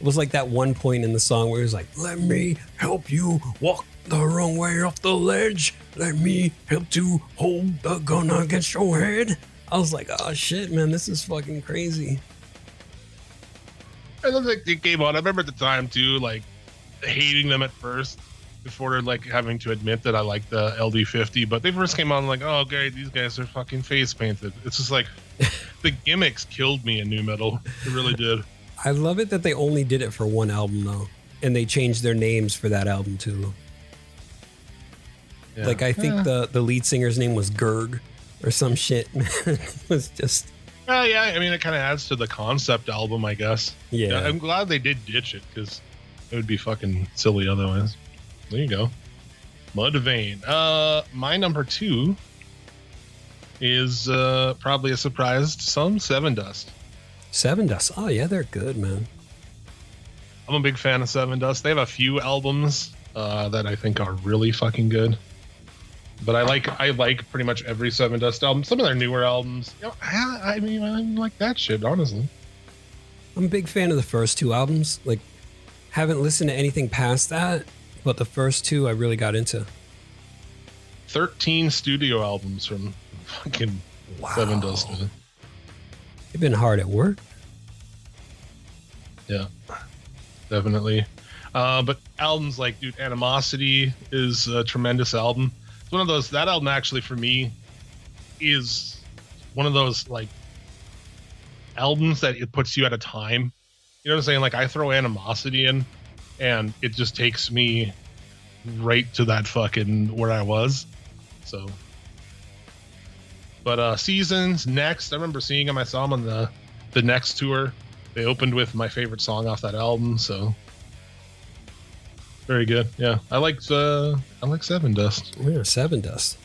was like that one point in the song where it was like, let me help you walk the wrong way off the ledge. Let me help to hold the gun against your head. I was like, oh shit, man, this is fucking crazy. I don't think it came on. I remember at the time too, like hating them at first before like having to admit that I like the LD50. But they first came on like, oh, okay, these guys are fucking face painted. It's just like the gimmicks killed me in nu metal. It really did. I love it that they only did it for one album though, and they changed their names for that album too. Yeah. Like I think the lead singer's name was Gerg or some shit. It was just. Yeah, I mean, it kind of adds to the concept album, I guess. Yeah. I'm glad they did ditch it because it would be fucking silly otherwise. There you go. Mudvayne. My number 2 is probably a surprise to some, Seven Dust. Seven Dust. Oh yeah, they're good, man. I'm a big fan of Seven Dust. They have a few albums that I think are really fucking good. But I like pretty much every Seven Dust album. Some of their newer albums, you know, I mean, I like that shit, honestly. I'm a big fan of the first 2 albums. Like, haven't listened to anything past that, but the first 2 I really got into. 13 studio albums from fucking Seven Dust. Man. They've been hard at work. Yeah, definitely. But albums like, dude, Animosity is a tremendous album. It's one of those, that album actually for me is one of those like albums that it puts you at a time. You know what I'm saying? Like I throw Animosity in and it just takes me right to that fucking where I was. So, but Seasons, Next, I remember seeing them. I saw them on the Next tour. They opened with my favorite song off that album. So very good. Yeah. I like Seven Dust. Yeah, Seven Dust.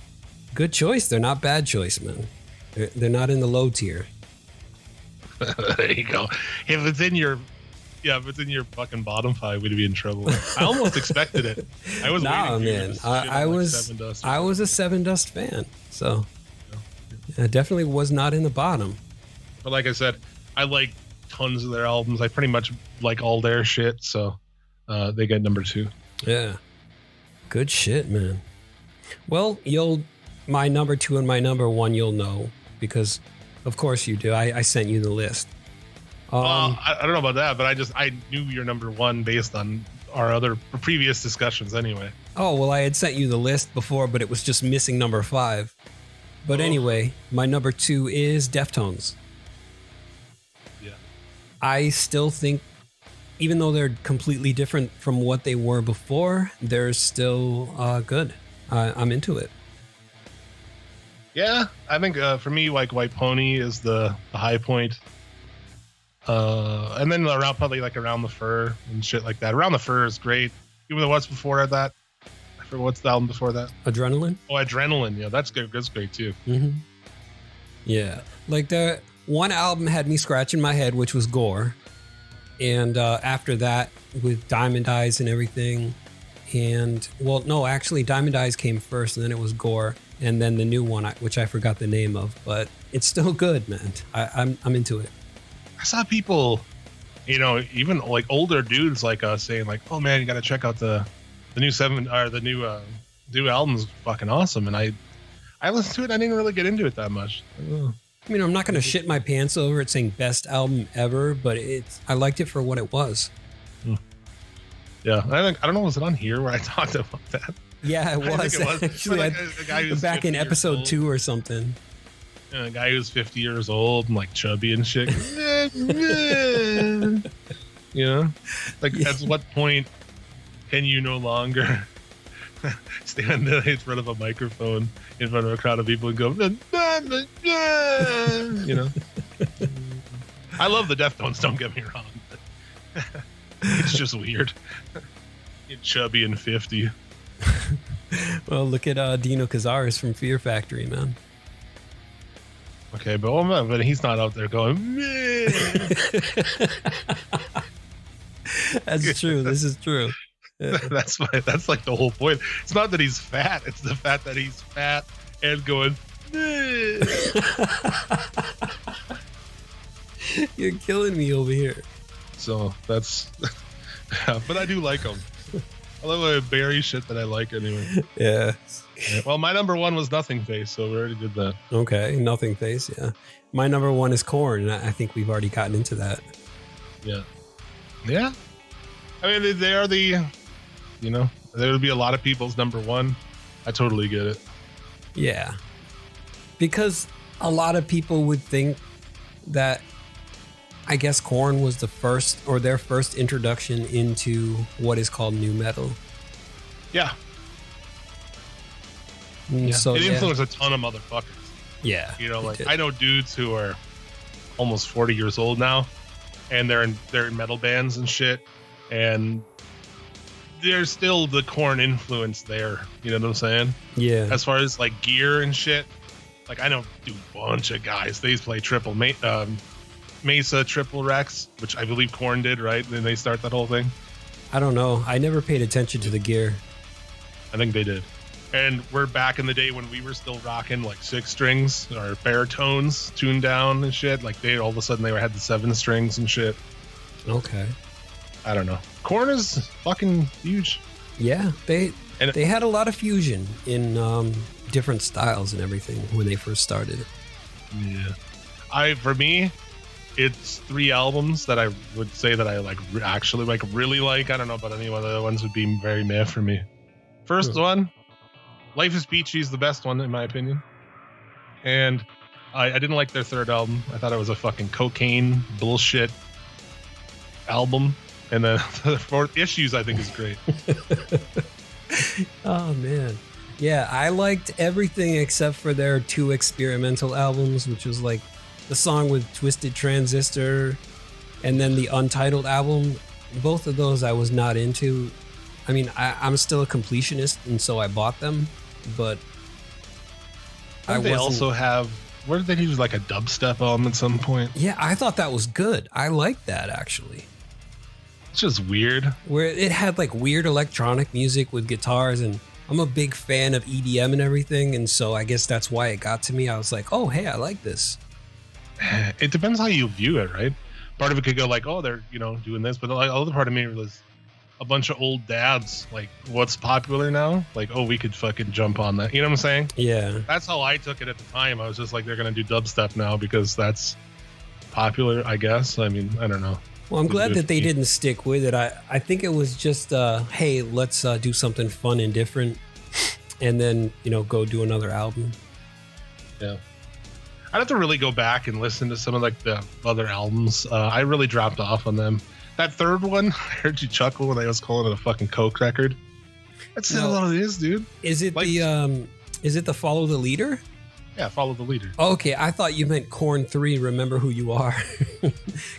Good choice. They're not bad choice, man. They're not in the low tier. There you go. If it's in your fucking bottom 5, we'd be in trouble. I almost expected it. I was waiting man. For you to I was Seven Dust. I was a Seven Dust fan, so I definitely was not in the bottom. But like I said, I like tons of their albums. I pretty much like all their shit, so they get number 2. Yeah. Good shit, man. Well, my number 2 and my number 1 you'll know because of course you do. I sent you the list. I don't know about that, but I knew your number 1 based on our other previous discussions anyway. Oh, well, I had sent you the list before, but it was just missing number 5. But anyway, my number 2 is Deftones. Yeah. I still think, even though they're completely different from what they were before, they're still good. I'm into it. Yeah, I think for me, like White Pony is the high point. And then probably Around the Fur and shit like that. Around the Fur is great. Even though what's before that, I forget what's the album before that. Adrenaline. Oh, Adrenaline. Yeah, that's good. That's great too. Mm-hmm. Yeah, like the one album had me scratching my head, which was Gore, and after that with Diamond Eyes and everything, and well, no, actually Diamond Eyes came first, and then it was Gore, and then the new one, which I forgot the name of, but it's still good, man. I'm into it. I saw people, even like older dudes like us saying like, "Oh man, you got to check out the new album's fucking awesome." And I listened to it. I didn't really get into it that much. I mean, I'm not going to shit my pants over it saying best album ever, but I liked it for what it was. Yeah, I don't know. Was it on here where I talked about that? Yeah, it was. Actually, like a guy who's back in episode 2 or something. A guy who's 50 years old and like chubby and shit. At what point can you no longer stand in front of a microphone in front of a crowd of people and go, I love the Deftones, don't get me wrong. It's just weird. Get chubby and 50. Well, look at Dino Cazares from Fear Factory, man. Okay, but he's not out there going, man. That's true. This is true. Yeah. That's like the whole point. It's not that he's fat. It's the fact that he's fat and going, man. You're killing me over here. So that's, but I do like him. I love I bury shit that I like anyway. Yeah. Well, my number one was Nothing Face, so we already did that. Okay, Nothing Face, yeah. My number one is Korn, and I think we've already gotten into that. Yeah. Yeah. I mean, they are the, there would be a lot of people's number one. I totally get it. Yeah. Because a lot of people would think that, I guess Korn was the first, or their first introduction into what is called nu metal. Yeah. So, it influenced a ton of motherfuckers. Yeah. I know dudes who are almost 40 years old now, and they're in metal bands and shit, and there's still the Korn influence there. You know what I'm saying? Yeah. As far as like gear and shit, like I know a bunch of guys. They used to play Mesa Triple Rex, which I believe Korn did, right? Then they start that whole thing. I don't know. I never paid attention to the gear. I think they did. And we're back in the day when we were still rocking like 6 strings or baritones tuned down and shit. Like they all of a sudden they had the 7 strings and shit. Okay. I don't know. Korn is fucking huge. Yeah, they had a lot of fusion in different styles and everything when they first started. Yeah. For me, it's 3 albums that I would say that I really like. I don't know about any of the other ones would be very meh for me. First one, Life is Peachy is the best one in my opinion. And I didn't like their 3rd album. I thought it was a fucking cocaine bullshit album. And then the 4th Issues I think is great. Oh man. Yeah, I liked everything except for their 2 experimental albums, which was like the song with Twisted Transistor and then the Untitled album. Both of those I was not into. I mean, I'm still a completionist, and so I bought them, but they also have, where did they use like a dubstep album at some point? Yeah, I thought that was good. I liked that actually. It's just weird. Where it had like weird electronic music with guitars, and I'm a big fan of EDM and everything, and so I guess that's why it got to me. I was like, oh, hey, I like this. It depends how you view it, right? Part of it could go like, oh, they're, doing this, but the other part of me was a bunch of old dads, like what's popular now? Like, oh, we could fucking jump on that. You know what I'm saying? Yeah. That's how I took it at the time. I was just like, they're going to do dubstep now because that's popular, I guess. I mean, I don't know. Well, I'm glad that they didn't stick with it. I think it was just, hey, let's do something fun and different, and then, go do another album. Yeah. I'd have to really go back and listen to some of like the other albums. I really dropped off on them. That 3rd one, I heard you chuckle when I was calling it a fucking Coke record. That's not what it is, dude. Is it the Follow the Leader? Yeah, Follow the Leader. Okay, I thought you meant Korn 3, Remember Who You Are.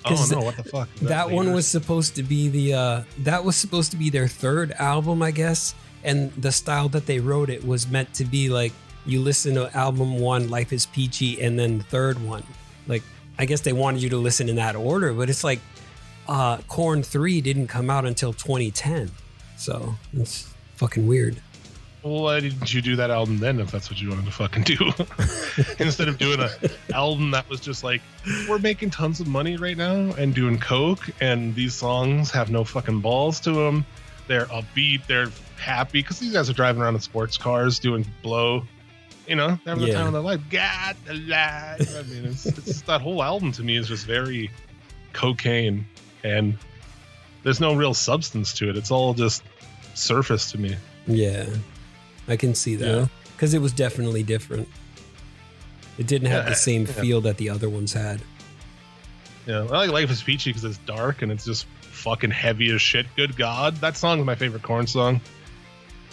Oh no, what the fuck? That one was supposed to be their 3rd album, I guess. And the style that they wrote it was meant to be like, you listen to album 1, Life is Peachy, and then the 3rd one. Like, I guess they wanted you to listen in that order, but it's like Korn 3 didn't come out until 2010. So it's fucking weird. Well, why didn't you do that album then if that's what you wanted to fucking do? Instead of doing an album that was just like, we're making tons of money right now and doing coke, and these songs have no fucking balls to them. They're upbeat, they're happy, because these guys are driving around in sports cars doing blow. They're having the time of their life. God alive. I mean, it's that whole album to me is just very cocaine, and there's no real substance to it. It's all just surface to me. Yeah, I can see that, because it was definitely different. It didn't have the same feel that the other ones had. Yeah, I like Life is Peachy because it's dark and it's just fucking heavy as shit. Good God, that song is my favorite Korn song.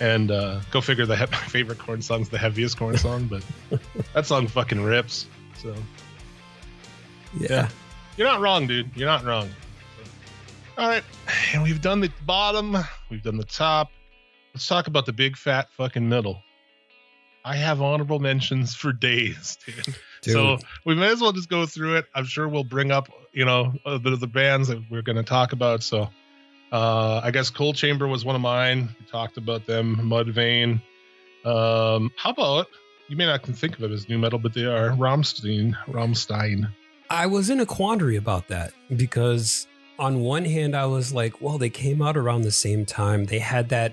And go figure, my favorite Korn song's the heaviest Korn song, but that song fucking rips. So yeah, you're not wrong, dude. You're not wrong. All right, and we've done the bottom, we've done the top. Let's talk about the big fat fucking middle. I have honorable mentions for days, dude. So we may as well just go through it. I'm sure we'll bring up, the bands that we're going to talk about. So I guess Cold Chamber was one of mine. We talked about them. Mudvayne. How about, you may not think of it as new metal, but they are Rammstein. I was in a quandary about that because on one hand, I was like, well, they came out around the same time. They had that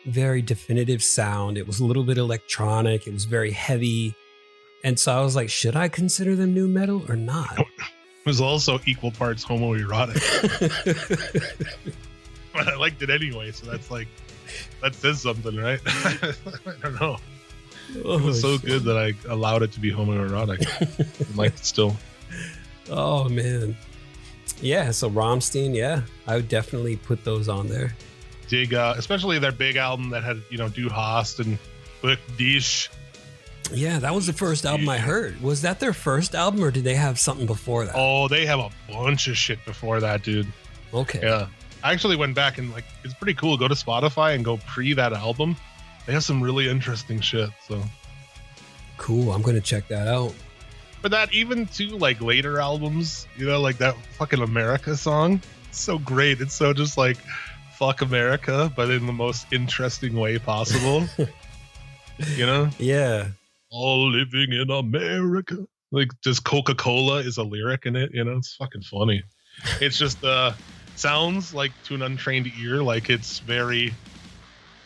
very definitive sound. It was a little bit electronic. It was very heavy. And so I was like, should I consider them new metal or not? It was also equal parts homoerotic. But I liked it anyway, so that says something, right? I don't know. It was so good that I allowed it to be homoerotic. I liked it still. Oh, man. Yeah, so Rammstein, yeah, I would definitely put those on there. Dig, especially their big album that had, Du Hast and Dish. Yeah, that was the first album I heard. Was that their first album, or did they have something before that? Oh, they have a bunch of shit before that, dude. Okay. Yeah. I actually went back and it's pretty cool. Go to Spotify and go pre that album. They have some really interesting shit. So cool. I'm gonna check that out. But that even to later albums, like that fucking America song, it's so great. It's so just fuck America, but in the most interesting way possible. Yeah. All living in America. Just Coca-Cola is a lyric in it. It's fucking funny. It's just sounds to an untrained ear it's very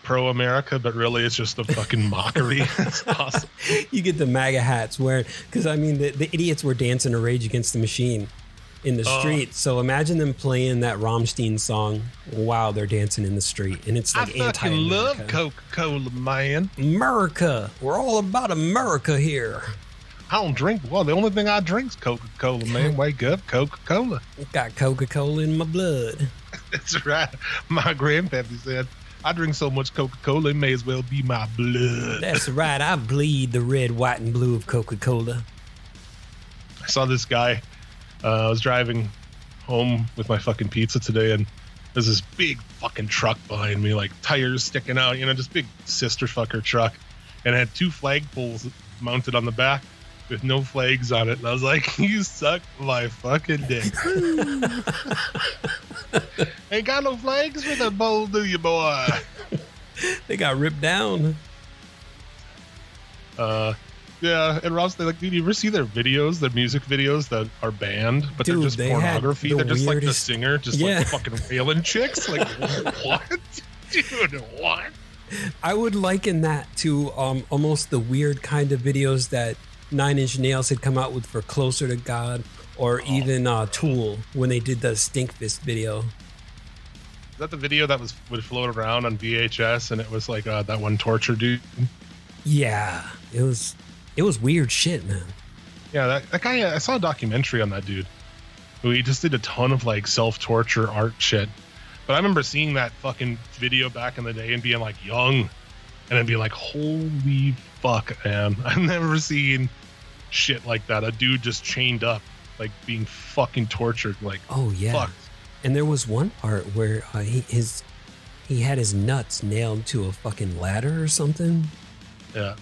pro-America, but really it's just a fucking mockery. It's awesome. You get the MAGA hats because the idiots were dancing to Rage Against the Machine in the street. So imagine them playing that Rammstein song while they're dancing in the street, and it's I fucking love Coca-Cola, man. America, we're all about America here. I don't drink. Well, the only thing I drink's Coca-Cola, man. Wake up, Coca-Cola. Got Coca-Cola in my blood. That's right. My grandpappy said, I drink so much Coca-Cola, it may as well be my blood. That's right. I bleed the red, white, and blue of Coca-Cola. I saw this guy. I was driving home with my fucking pizza today, and there's this big fucking truck behind me, tires sticking out, just big sister fucker truck. And it had 2 flagpoles mounted on the back with no flags on it. And I was like, you suck my fucking dick. Ain't got no flags for the bowl, do you, boy? They got ripped down. Yeah, and Ross, did you ever see their videos, their music videos that are banned, but they're just pornography? They're just the singer, just fucking railing chicks? What? Dude, what? I would liken that to almost the weird kind of videos that 9 Inch Nails had come out with for Closer to God, or even Tool when they did the Stinkfist video. Is that the video that would float around on VHS, and it was that one torture dude? Yeah, it was weird shit, man. Yeah, that guy, I saw a documentary on that dude who he just did a ton of self-torture art shit. But I remember seeing that fucking video back in the day and being young, and then being holy fuck, man. I've never seen shit like that. A dude just chained up, being fucking tortured. Oh yeah. Fuck. And there was one part where he had his nuts nailed to a fucking ladder or something. Yeah.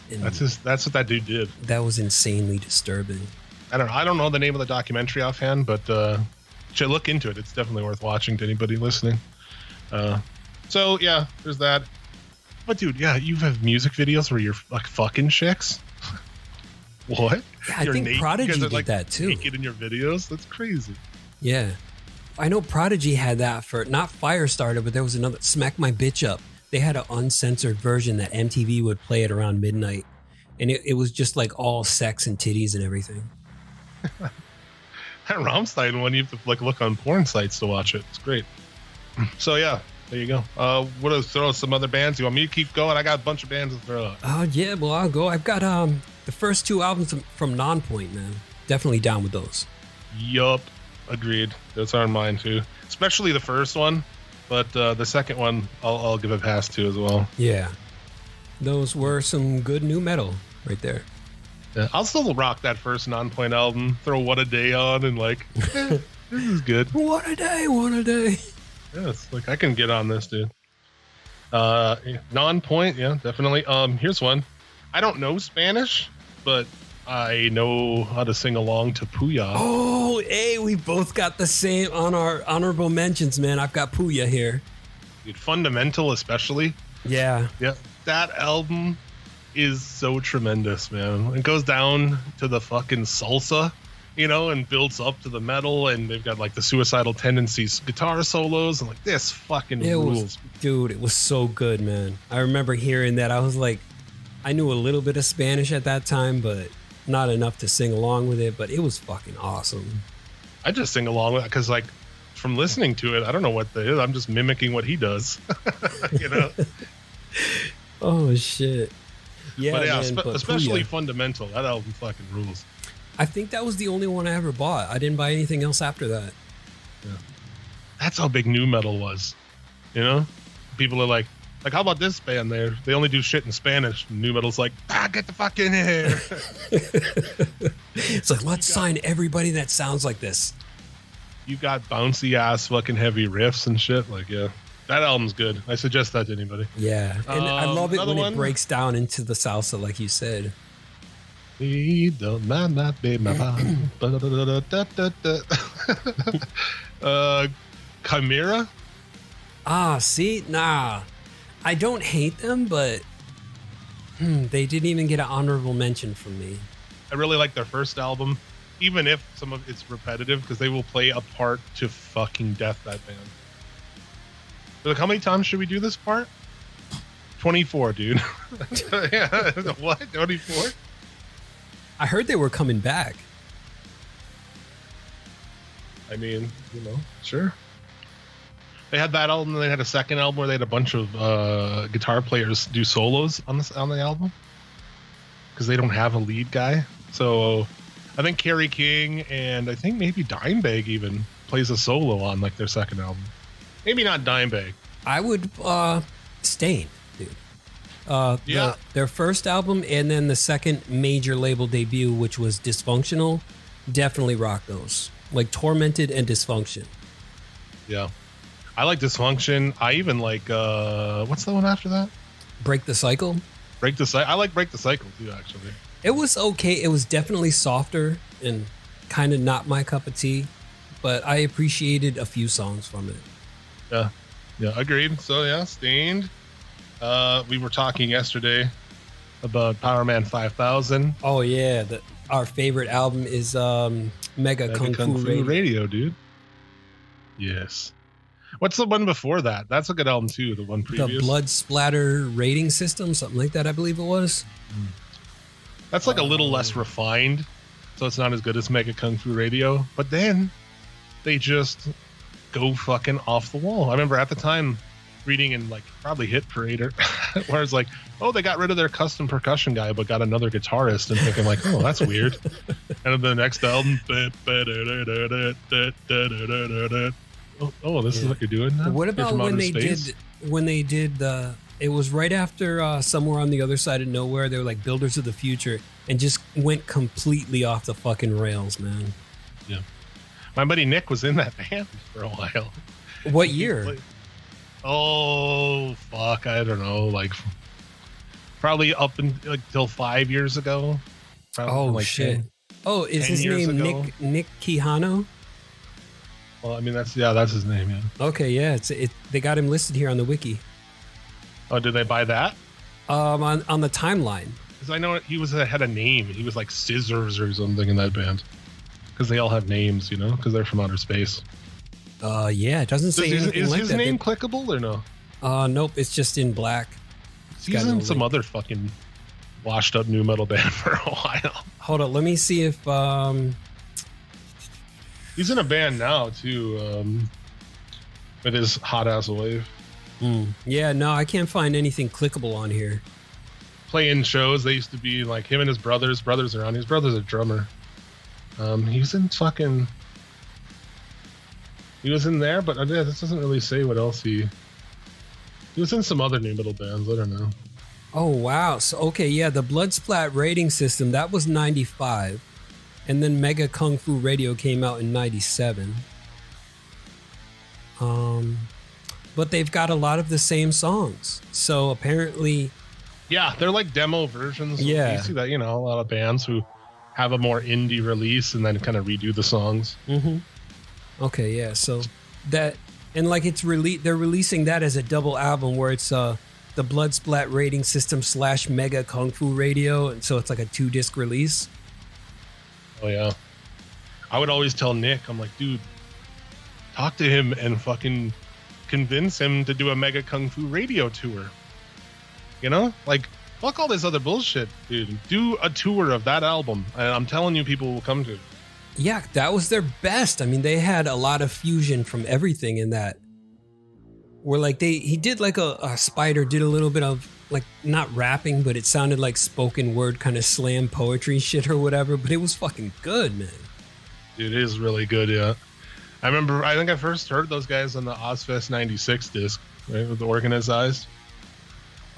And that's what that dude did. That was insanely disturbing. I don't know the name of the documentary offhand, but should look into it. It's definitely worth watching to anybody listening. So yeah, there's that. But dude, yeah, you have music videos where you're fucking chicks. What? Yeah, I think Prodigy did that too. Naked in your videos? That's crazy. Yeah. I know Prodigy had that for not Firestarter, but there was another Smack My Bitch Up. They had an uncensored version that MTV would play it around midnight. And it was just all sex and titties and everything. That Rammstein one, you have to look on porn sites to watch it. It's great. So yeah, there you go. What else? Throw some other bands. You want me to keep going? I got a bunch of bands to throw out. Oh yeah, well I'll go. I've got the first 2 albums from Nonpoint, man. Definitely down with those. Yup. Agreed. Those are mine too. Especially the first one. But the second one, I'll give a pass to as well. Yeah. Those were some good new metal right there. Yeah, I'll still rock that first Nonpoint album. Throw What a Day on and this is good. What a day, what a day. Yeah, it's I can get on this, dude. Nonpoint, yeah, definitely. Here's one. I don't know Spanish, but I know how to sing along to Puya. Oh, hey, we both got the same on our honorable mentions, man. I've got Puya here. Dude, Fundamental especially. Yeah. Yeah, that album is so tremendous, man. It goes down to the fucking salsa and builds up to the metal, and they've got like the Suicidal Tendencies guitar solos, and like this fucking rules. Dude, it was so good, man. I remember hearing that. I was like, I knew a little bit of Spanish at that time, but not enough to sing along with it, but it was fucking awesome. I just sing along with it because, like, from listening to it, I don't know what that is. I'm just mimicking what he does, Oh, shit. Yeah, but yeah, man, especially Fundamental. That album fucking rules. I think that was the only one I ever bought. I didn't buy anything else after that. Yeah. That's how big nu metal was. People are like, how about this band there? They only do shit in Spanish. Nu metal's like, get the fuck in here. It's like, let's sign everybody that sounds like this. You got bouncy ass fucking heavy riffs and shit. Like, yeah, that album's good. I suggest that to anybody. Yeah. And I love it when one? It breaks down into the salsa, like you said. Chimera? See? Nah. I don't hate them, but they didn't even get an honorable mention from me. I really like their first album, even if some of it's repetitive, because they will play a part to fucking death, that band. They're like, how many times should we do this part? 24, dude. Yeah, what? 24? I heard they were coming back. I mean, sure. They had that album, and they had a second album where they had a bunch of guitar players do solos on the album because they don't have a lead guy. So I think Kerry King and I think maybe Dimebag even plays a solo on like their second album. Maybe not Dimebag. I would Stain, dude. Yeah. Their first album and then the second major label debut, which was Dysfunctional, definitely rock those. Like Tormented and Dysfunction. Yeah. I like Dysfunction. I even like what's the one after that? Break the Cycle. I like Break the Cycle too, actually. It was okay. It was definitely softer and kind of not my cup of tea, but I appreciated a few songs from it. Yeah, agreed. So yeah, Stained. We were talking yesterday about Power Man 5000. Oh yeah, our favorite album is Mega Kung Fu Radio, dude. Yes. What's the one before that? That's a good album too. The one previous. The Blood Splatter Rating System, something like that, I believe it was. That's like a little less refined, so it's not as good as Mega Kung Fu Radio. But then they just go fucking off the wall. I remember at the time reading in like probably Hit Parader where it's like, oh, they got rid of their custom percussion guy but got another guitarist, and thinking like, oh, that's weird. And then the next album, oh, this is what you're doing now? What about when they did the, it was right after Somewhere on the Other Side of Nowhere, they were like Builders of the Future, and just went completely off the fucking rails, man. Yeah. My buddy Nick was in that band for a while. What year? Oh, fuck. I don't know. Like, probably up until 5 years ago. Oh, like shit. 10 is his name ago. Nick Quijano? Well, I mean, that's his name, yeah. Okay, yeah. They got him listed here on the wiki. Oh, did they buy that? On the timeline. Because I know he had a name. He was like Scissors or something in that band. Because they all have names, because they're from outer space. Yeah, it doesn't say anything like that. Is his name clickable or no? Nope, it's just in black. He's in some other fucking washed up new metal band for a while. Hold on, let me see if he's in a band now too, with his Hot Ass Wave. Yeah, no, I can't find anything clickable on here. Playing shows, they used to be like him and his brothers. Brothers are on. His brother's a drummer. He was in fucking. He was in there, but this doesn't really say what else he was in some other new metal bands. I don't know. Oh wow! So okay, yeah, the Blood Splat Rating System, that was 95, and then Mega Kung Fu Radio came out in 97. But they've got a lot of the same songs, so apparently. Yeah, they're like demo versions. Yeah, you see that, a lot of bands who have a more indie release and then kind of redo the songs. Mm-hmm. Okay, yeah. So that, and like they're releasing that as a double album where it's the Blood Splat Rating System / Mega Kung Fu Radio, and so it's like a 2-disc release. Oh yeah. I would always tell Nick, I'm like, dude, talk to him and fucking convince him to do a Mega Kung Fu radio tour. You know, like, fuck all this other bullshit, dude. Do a tour of that album, and I'm telling you, people will come to it. Yeah, that was their best. I mean, they had a lot of fusion from everything in that. Where like he did like a Spider did a little bit of like not rapping, but it sounded like spoken word kind of slam poetry shit or whatever. But it was fucking good, man. It is really good, yeah. I remember, I think I first heard those guys on the Ozfest 96 disc, right, with the Organized.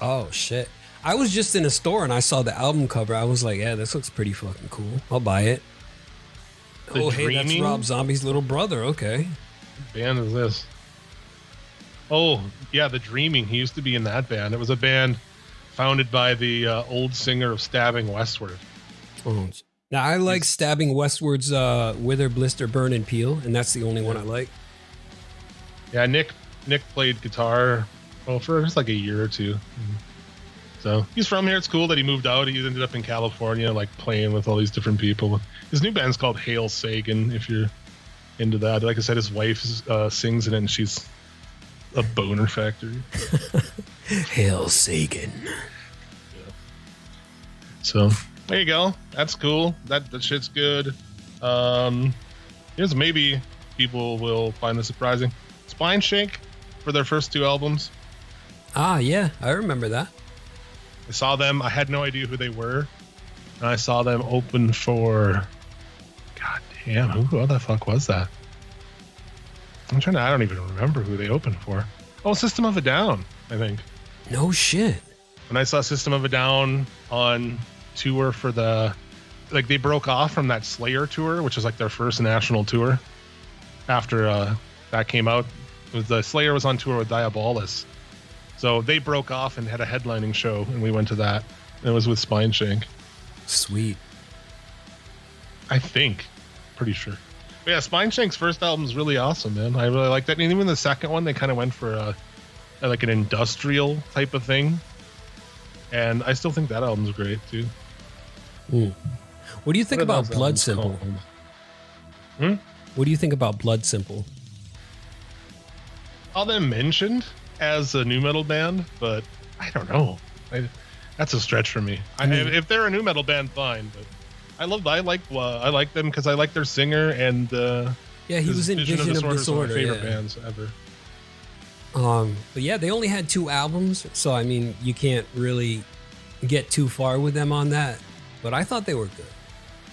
Oh, shit. I was just in a store and I saw the album cover. I was like, yeah, this looks pretty fucking cool. I'll buy it. Hey, that's Rob Zombie's little brother. Okay. What band is this? Oh, yeah, The Dreaming. He used to be in that band. It was a band founded by the old singer of Stabbing Westward. Oh, now, I like Stabbing Westward's Wither, Blister, Burn, and Peel, and that's the only one I like. Yeah, Nick played guitar for just like a year or two. So he's from here. It's cool that he moved out. He ended up in California, like playing with all these different people. His new band's called Hail Sagan, if you're into that. Like I said, his wife sings in it, and she's a boner factory. Hail Sagan. Yeah. So there you go. That's cool. That shit's good. Here's maybe people will find this surprising. Spine Shake for their first two albums. Ah, yeah, I remember that. I saw them. I had no idea who they were. And I saw them open for... God damn, who the fuck was that? I don't even remember who they opened for. Oh, System of a Down, I think. No shit. When I saw System of a Down on tour for the... Like, they broke off from that Slayer tour, which is like their first national tour. After that came out, the Slayer was on tour with Diabolus. So they broke off and had a headlining show, and we went to that. And it was with Spineshank. Sweet. I think. Pretty sure. But yeah, Spineshank's first album is really awesome, man. I really like that. And even the second one, they kind of went for like an industrial type of thing. And I still think that album's great, too. What do you think about Blood Simple? What do you think about Blood Simple? All them mentioned as a nu metal band, but I don't know. That's a stretch for me. If they're a nu metal band, fine. But I like them because I like their singer and yeah, he was in Vision of Disorder. One of my favorite bands ever. But yeah, they only had 2 albums, so I mean, you can't really get too far with them on that. But I thought they were good.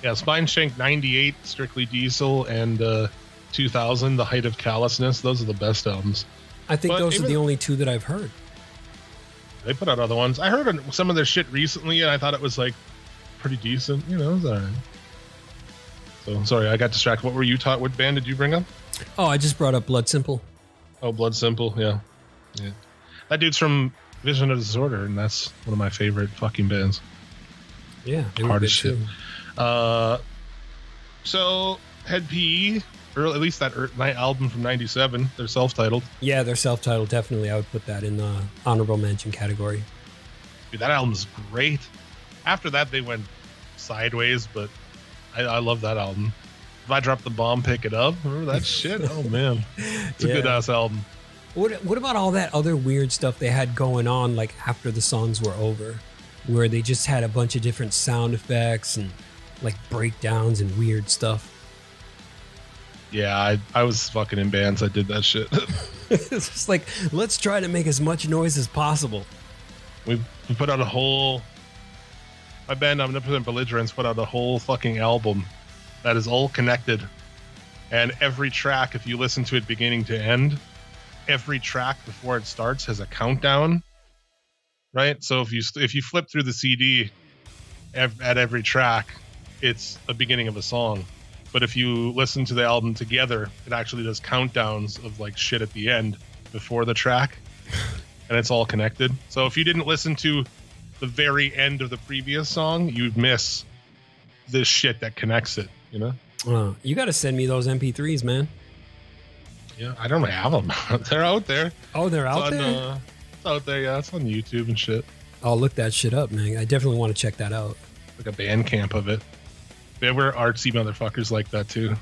Yeah, Spineshank 98, Strictly Diesel, and 2000, The Height of Callousness. Those are the best albums. I think those are the only 2 that I've heard. They put out other ones. I heard some of their shit recently, and I thought it was like pretty decent. You know, it was all right. So sorry, I got distracted. What were you taught? What band did you bring up? Oh, I just brought up Blood Simple. Oh, Blood Simple, yeah. That dude's from Vision of Disorder, and that's one of my favorite fucking bands. Yeah, hard as shit. So Head PE, or at least that album from '97, they're self-titled. Yeah, they're self-titled. Definitely, I would put that in the honorable mention category. Dude, that album's great. After that, they went sideways, but I love that album. If I Drop the Bomb, Pick It Up. Remember that shit? Oh, man. It's a good-ass album. What about all that other weird stuff they had going on, like, after the songs were over? Where they just had a bunch of different sound effects and, like, breakdowns and weird stuff. Yeah, I was fucking in bands that did that shit. It's just like, let's try to make as much noise as possible. We put out a whole... My band, Omnipotent Belligerents, put out a whole fucking album that is all connected. And every track, if you listen to it beginning to end, every track before it starts has a countdown, right? So if you flip through the CD at every track, it's the beginning of a song. But if you listen to the album together, it actually does countdowns of like shit at the end before the track, and it's all connected. So if you didn't listen to the very end of the previous song, you'd miss this shit that connects it, you know? You got to send me those MP3s, man. Yeah, I don't have them. They're out there. Oh, they're out there? It's out there, yeah. It's on YouTube and shit. I'll look that shit up, man. I definitely want to check that out. Like a band camp of it. There were artsy motherfuckers like that too.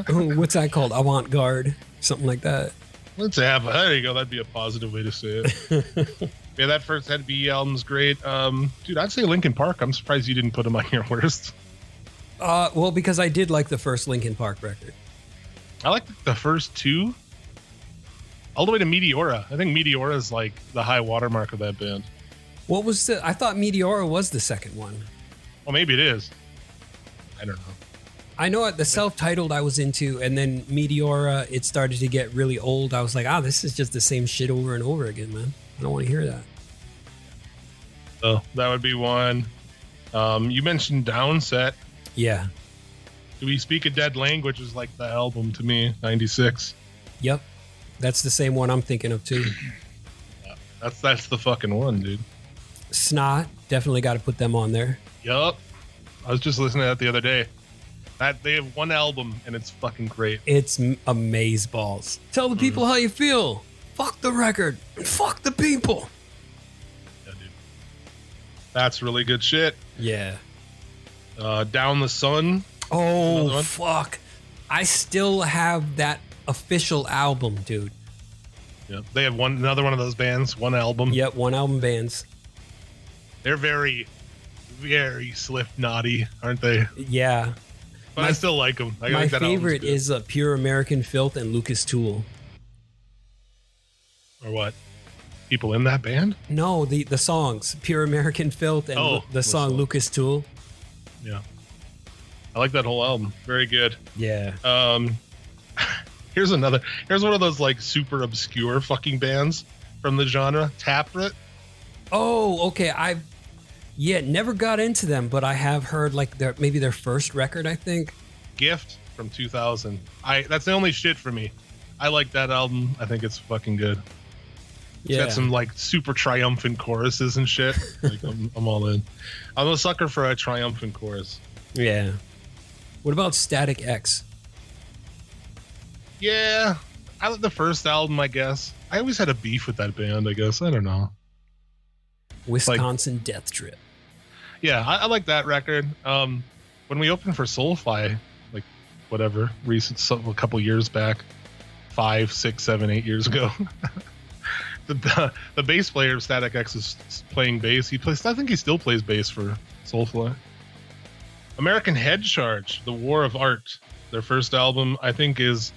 Oh, what's that called? Avant-garde, something like that. Let's have. There you go. That'd be a positive way to say it. Yeah, that first Head B album's great. Dude, I'd say Linkin Park. I'm surprised you didn't put them on your worst. Well, because I did like the first Linkin Park record. I like the first two, all the way to Meteora. I think Meteora is like the high watermark of that band. What was I thought Meteora was the second one. Well, maybe it is. I don't know. I know the self-titled I was into, and then Meteora, it started to get really old. I was like, this is just the same shit over and over again, man. I don't want to hear that. So that would be one. You mentioned Downset. Yeah. Do We Speak a Dead Language is like the album to me, 96. Yep. That's the same one I'm thinking of too. That's the fucking one, dude. Snot, definitely got to put them on there. Yup. I was just listening to that the other day. They have one album and it's fucking great. It's amazeballs. Tell the people how you feel. Fuck the record. And fuck the people. Yeah, dude. That's really good shit. Yeah. Down the Sun. Oh, fuck. I still have that official album, dude. Yeah. They have another one of those bands, one album. Yep, one album bands. They're very, very Slipknotty, aren't they? Yeah. But I still like them. My favorite is Pure American Filth and Lucas Tool. Or what? People in that band? No, the songs. Pure American Filth and the song Lucas Tool. Yeah. I like that whole album. Very good. Yeah. Here's one of those like super obscure fucking bands from the genre. Taproot. Oh, okay. Never got into them, but I have heard like their first record, I think. Gift from 2000. That's the only shit for me. I like that album. I think it's fucking good. It's got some like super triumphant choruses and shit. Like I'm all in. I'm a sucker for a triumphant chorus. Yeah. What about Static X? Yeah, I like the first album, I guess. I always had a beef with that band, I guess. I don't know. Wisconsin Death Trip. Yeah, I like that record. When we opened for Soulfly, like whatever, a couple years back, 5, 6, 7, 8 years ago, the bass player of Static X is playing bass. I think he still plays bass for Soulfly. American Head Charge, The War of Art, their first album, I think is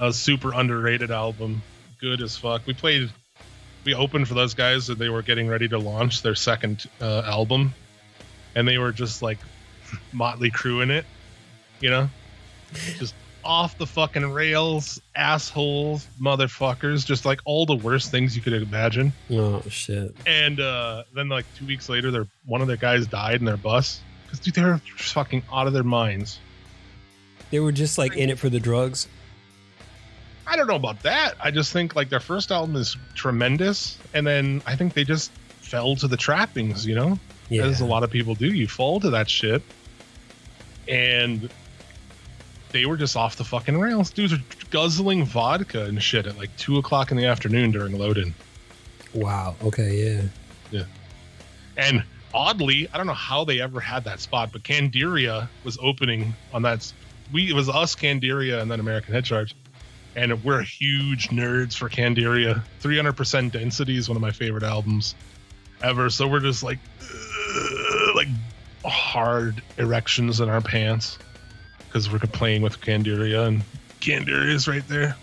a super underrated album. Good as fuck. We opened for those guys and they were getting ready to launch their second album, and they were just like Motley Crue in it, you know, just off the fucking rails, assholes, motherfuckers, just like all the worst things you could imagine. Oh shit. And then like 2 weeks later, one of their guys died in their bus because dude, they were just fucking out of their minds. They were just like in it for the drugs. I don't know about that. I just think like their first album is tremendous, and then I think they just fell to the trappings, you know? Yeah. As a lot of people do. You fall to that shit. And they were just off the fucking rails. Dudes are guzzling vodka and shit at like 2 o'clock in the afternoon during load-in. Wow. Okay, yeah. Yeah. And oddly, I don't know how they ever had that spot, but Candiria was opening on that. It was us, Candiria, and then American Head Charge. And we're huge nerds for Candiria. 300% Density is one of my favorite albums ever. So we're just like hard erections in our pants because we're playing with Candiria, and Candiria's right there.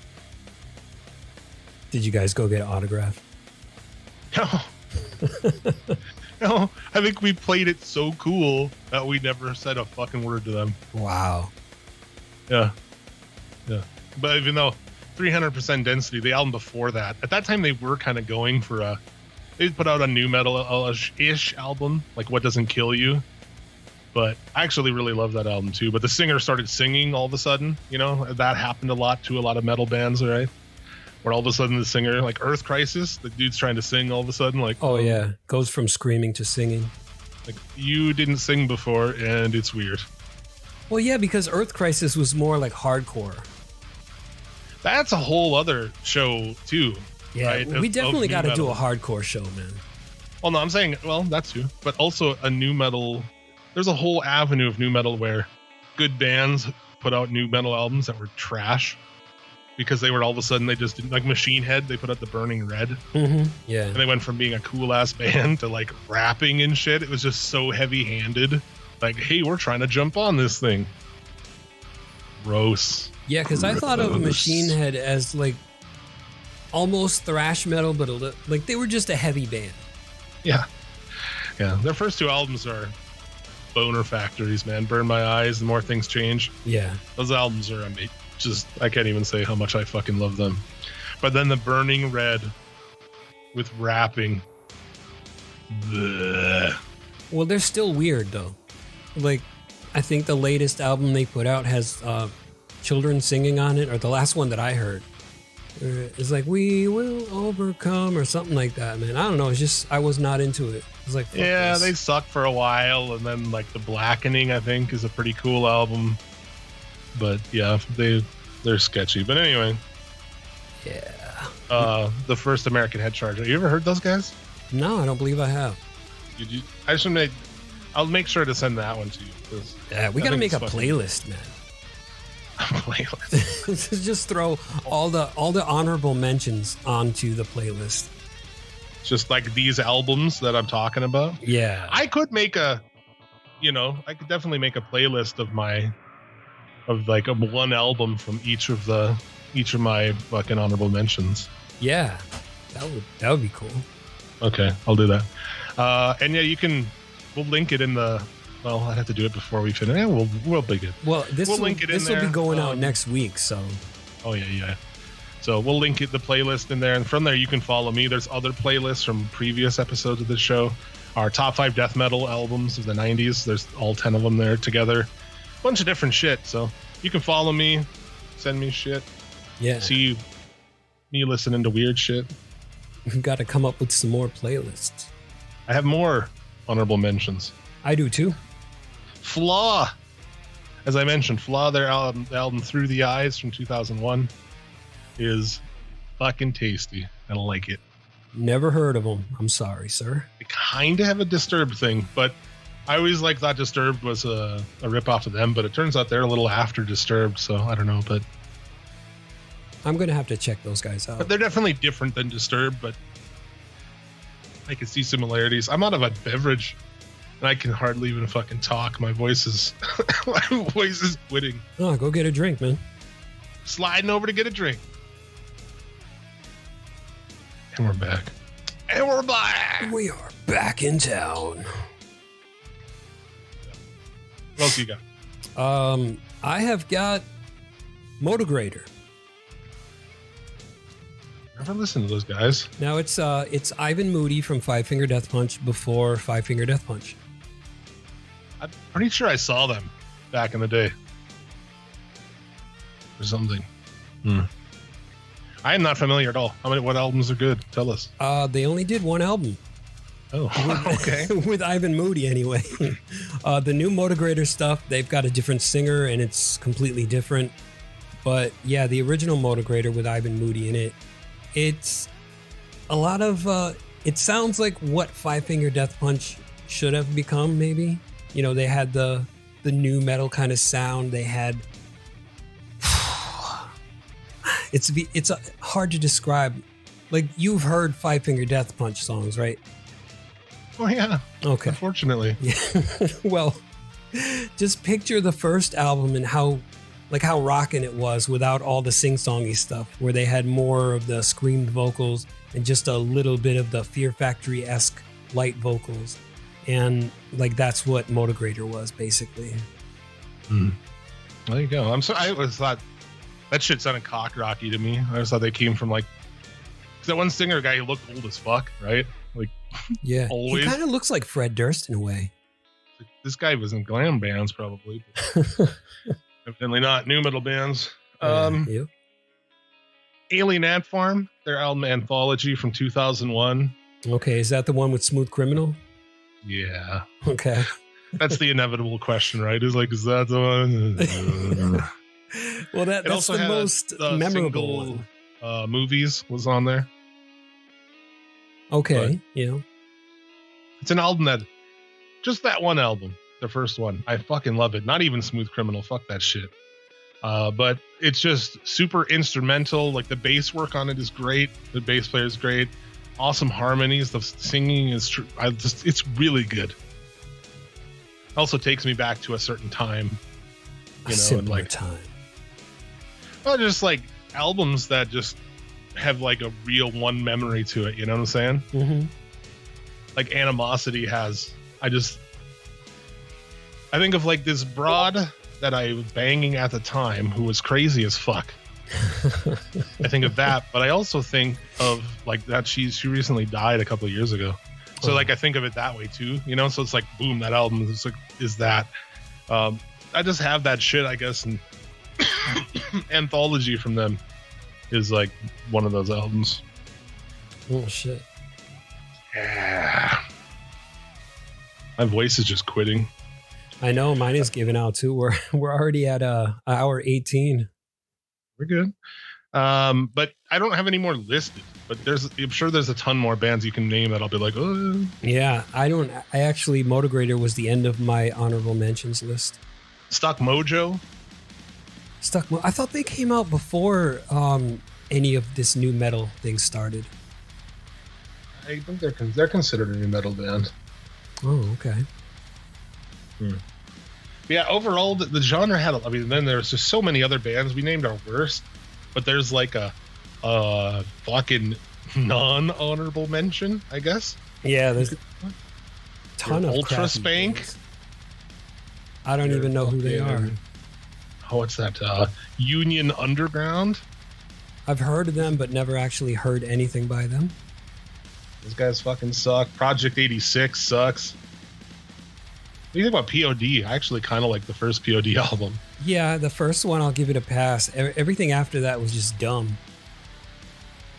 Did you guys go get an autograph? No, I think we played it so cool that we never said a fucking word to them. Wow. Yeah. But even though 300% Density, the album before that, at that time they were kind of going for they put out a new metal-ish album, like What Doesn't Kill You. But I actually really love that album too. But the singer started singing all of a sudden, you know, that happened a lot to a lot of metal bands, right? Where all of a sudden the singer, like Earth Crisis, the dude's trying to sing all of a sudden, like, oh yeah, goes from screaming to singing. Like, you didn't sing before, and it's weird. Well, yeah, because Earth Crisis was more like hardcore. That's a whole other show too. Yeah, right? we definitely got to do a metal. hardcore show, man. Well, no, I'm saying, well, that too, but also a new metal there's a whole avenue of new metal where good bands put out new metal albums that were trash because they were all of a sudden they just didn't, like Machine Head, they put out the Burning Red. Mm-hmm. Yeah. And they went from being a cool ass band to like rapping and shit. It was just so heavy handed. Like, hey, we're trying to jump on this thing. Gross. Yeah, because I thought of Machine Head as like almost thrash metal, but like they were just a heavy band. Yeah. Yeah. Their first 2 albums are boner factories, man. Burn My Eyes and More Things Change. Yeah. Those albums are amazing. Just, I can't even say how much I fucking love them. But then the Burning Red with rapping. Bleh. Well, they're still weird though. Like, I think the latest album they put out has children singing on it, or the last one that I heard. It's like, we will overcome or something like that, man. I don't know. It's just, I was not into it. It's like, yeah, they sucked for a while. And then like The Blackening, I think, is a pretty cool album. But yeah, they're sketchy. But anyway. Yeah. The First American Head Charger. You ever heard those guys? No, I don't believe I have. I'll make sure to send that one to you. Yeah, we got to make a playlist, man. Playlist. Just throw all the honorable mentions onto the playlist. Just like these albums that I'm talking about. Yeah. I could definitely make a playlist of one album from each of my fucking honorable mentions. Yeah. That would be cool. Okay, I'll do that. And yeah, we'll link it in the. Well, I have to do it before we finish. Yeah, we'll be good. Well, this will be going out next week, so. Oh yeah. So we'll link the playlist in there, and from there you can follow me. There's other playlists from previous episodes of this show. Our top 5 death metal albums of the 90s. There's all 10 of them there together. Bunch of different shit. So you can follow me, send me shit. Yeah. See me listening to weird shit. We've got to come up with some more playlists. I have more honorable mentions. I do too. Flaw. As I mentioned, Flaw, their album Through the Eyes from 2001 is fucking tasty. I like it. Never heard of them. I'm sorry, sir. They kind of have a Disturbed thing, but I always thought Disturbed was a ripoff of them, but it turns out they're a little after Disturbed, so I don't know, but I'm going to have to check those guys out. But they're definitely different than Disturbed, but I can see similarities. I'm out of a beverage, and I can hardly even fucking talk. My voice is quitting. Oh, go get a drink, man. Sliding over to get a drink. And we're back. And we're back. We are back in town. What else you got? I have got Motograder. Never listened to those guys. Now it's Ivan Moody from Five Finger Death Punch before Five Finger Death Punch. I'm pretty sure I saw them back in the day. Or something. I am not familiar at all. What albums are good? Tell us. They only did one album. Oh, okay. With Ivan Moody, anyway. The new Motograder stuff, they've got a different singer, and it's completely different. But yeah, the original Motograder with Ivan Moody in it, it's a lot of... it sounds like what Five Finger Death Punch should have become, maybe. You know, they had the new metal kind of sound. They had... It's hard to describe. Like, you've heard Five Finger Death Punch songs, right? Oh, yeah. Okay. Unfortunately. Yeah. Well, just picture the first album and how rockin' it was without all the sing-songy stuff, where they had more of the screamed vocals and just a little bit of the Fear Factory-esque light vocals. And, like, that's what Motograder was, basically. There you go. I always thought that shit sounded cock rocky to me. I always thought they came from, like, because that one singer guy, he looked old as fuck, right? Like, yeah, always. He kind of looks like Fred Durst in a way. Like, this guy was in glam bands, probably. Evidently not new metal bands. Yep. Alien Ant Farm, their album Anthology from 2001. Okay, is that the one with Smooth Criminal? Yeah. Okay. That's the inevitable question, right? Is that the one? Well, that's the most memorable one. Movies was on there. Okay, yeah. It's an album just that one album the first one. I fucking love it. Not even Smooth Criminal. Fuck that shit. But it's just super instrumental. Like the bass work on it is great. The bass player is great. Awesome harmonies. The singing is it's really good. Also takes me back to a certain time, you know, and like time. Well, just like albums that just have like a real one memory to it. You know what I'm saying? Mm-hmm. Like Animosity has. I think of like this broad that I was banging at the time who was crazy as fuck. I think of that, but I also think of like that she recently died a couple of years ago. So like I think of it that way too, you know. So it's like boom, that album is like that. I just have that shit, I guess, and Anthology from them is like one of those albums. Oh shit! Yeah, my voice is just quitting. I know mine is giving out too. We're already at hour 18. We're good. But I don't have any more listed. But I'm sure there's a ton more bands you can name that I'll be like, oh. Yeah, I actually, Motogrator was the end of my honorable mentions list. Stuck Mojo. I thought they came out before any of this new metal thing started. I think they're considered a new metal band. Oh, okay. Yeah, overall, the genre had. I mean, then there's just so many other bands. We named our worst, but there's like a fucking non-honorable mention, I guess. Yeah, there's a ton of Ultra Spank. Bands. I don't even know who they are. Oh, what's that? Union Underground. I've heard of them, but never actually heard anything by them. Those guys fucking suck. Project 86 sucks. What do you think about POD? I actually kind of like the first POD album. Yeah, the first one, I'll give it a pass. Everything after that was just dumb.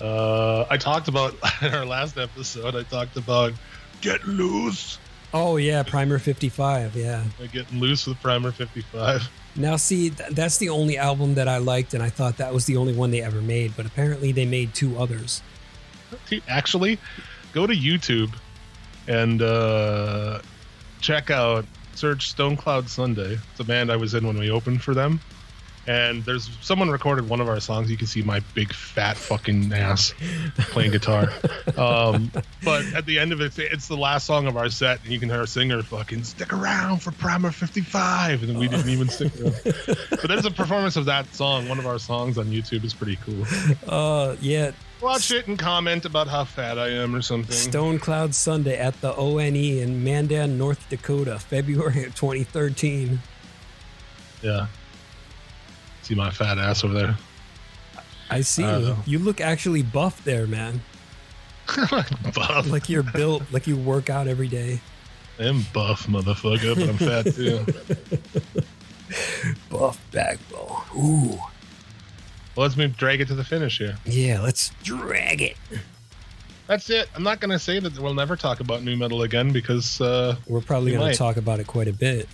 I talked about, in our last episode, I talked about Get Loose. Oh, yeah, Primer 55, yeah. Getting Loose with Primer 55. Now, see, that's the only album that I liked, and I thought that was the only one they ever made, but apparently they made two others. Actually, go to YouTube and search Stone Cloud Sunday. It's a band I was in when we opened for them. And there's someone recorded one of our songs. You can see my big fat fucking ass playing guitar. But at the end of it, it's the last song of our set, and you can hear our singer fucking stick around for Primer 55, and we didn't even stick around. But there's a performance of that song, one of our songs on YouTube. Is pretty cool. Yeah. Watch it and comment about how fat I am or something. Stone Cloud Sunday at the ONE in Mandan, North Dakota, February of 2013. Yeah. See my fat ass over there. I see. You look actually buff there, man. Buff. Like you're built, like you work out every day. I am buff, motherfucker, but I'm fat too. Buff backbone. Ooh. Well, let's drag it to the finish here. Yeah, let's drag it. That's it. I'm not going to say that we'll never talk about new metal again because we're probably going to talk about it quite a bit.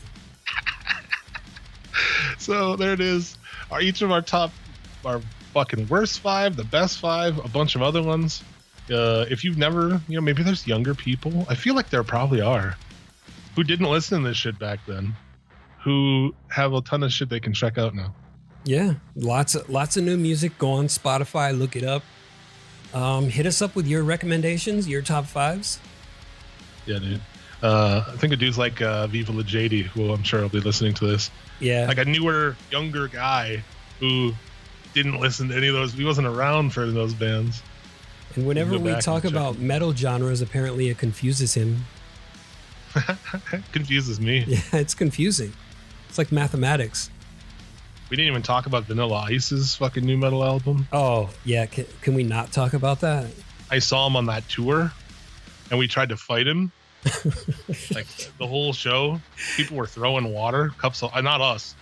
So there it is. Each of our fucking worst 5, the best 5, a bunch of other ones. If you've never, maybe there's younger people. I feel like there probably are who didn't listen to this shit back then, who have a ton of shit they can check out now. Yeah, lots of new music. Go on Spotify, look it up. Hit us up with your recommendations, your top 5s. Yeah, dude. I think a dude's like Viva La JD, who I'm sure will be listening to this. Yeah. Like a newer, younger guy who didn't listen to any of those. He wasn't around for those bands. And whenever we talk about metal genres, apparently it confuses him. Confuses me. Yeah, it's confusing. It's like mathematics. We didn't even talk about Vanilla Ice's fucking new metal album. Oh, yeah. Can we not talk about that? I saw him on that tour, and we tried to fight him. Like the whole show, people were throwing water, cups of, not us,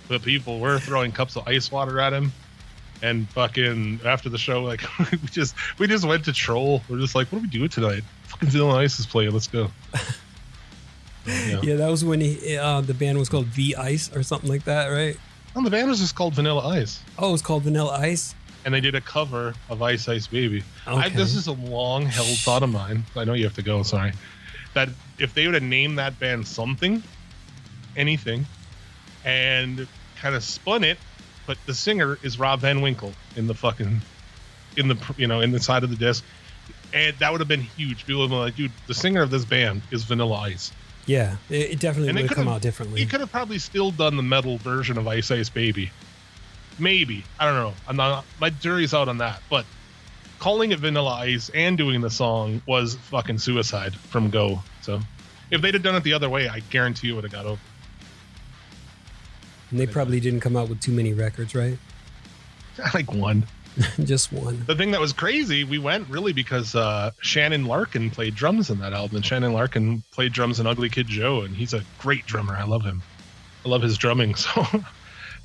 but people were throwing cups of ice water at him. And fucking after the show, like we just went to troll. We're just like, what do we do tonight? Fucking Vanilla Ice is playing. Let's go. Yeah, that was when the band was called V Ice or something like that, right? Oh, the band was just called Vanilla Ice. Oh, it's called Vanilla Ice? And they did a cover of Ice Ice Baby. Okay. This is a long-held thought of mine. I know you have to go, sorry. That if they would have named that band something, anything, and kind of spun it. But the singer is Rob Van Winkle in the side of the disc, and that would have been huge. People would be like, dude, the singer of this band is Vanilla Ice. Yeah, it definitely would have come out differently. He could have probably still done the metal version of Ice Ice Baby. Maybe. I don't know. My jury's out on that. But calling it Vanilla Ice and doing the song was fucking suicide from Go. So if they'd have done it the other way, I guarantee it would have got over. And they probably didn't come out with too many records, right? Like one. Just one. The thing that was crazy, we went really because Shannon Larkin played drums in that album. And Shannon Larkin played drums in Ugly Kid Joe, and he's a great drummer. I love him. I love his drumming. So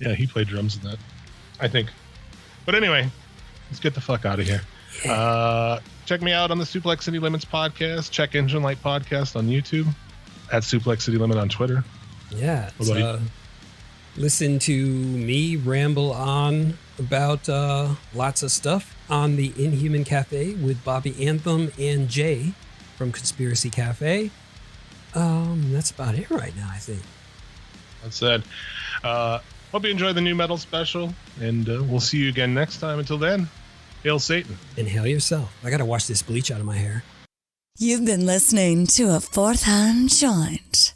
yeah, he played drums in that, I think. But anyway, let's get the fuck out of here. Check me out on the Suplex City Limits podcast. Check Engine Light podcast on YouTube. At Suplex City Limit on Twitter. Yeah. Listen to me ramble on about lots of stuff on the Inhuman Cafe with Bobby Anthem and Jay from Conspiracy Cafe. That's about it right now, I think. That's it. Hope you enjoy the new metal special, and we'll see you again next time. Until then, hail Satan. And hail yourself. I gotta wash this bleach out of my hair. You've been listening to a Fourth Hand Joint.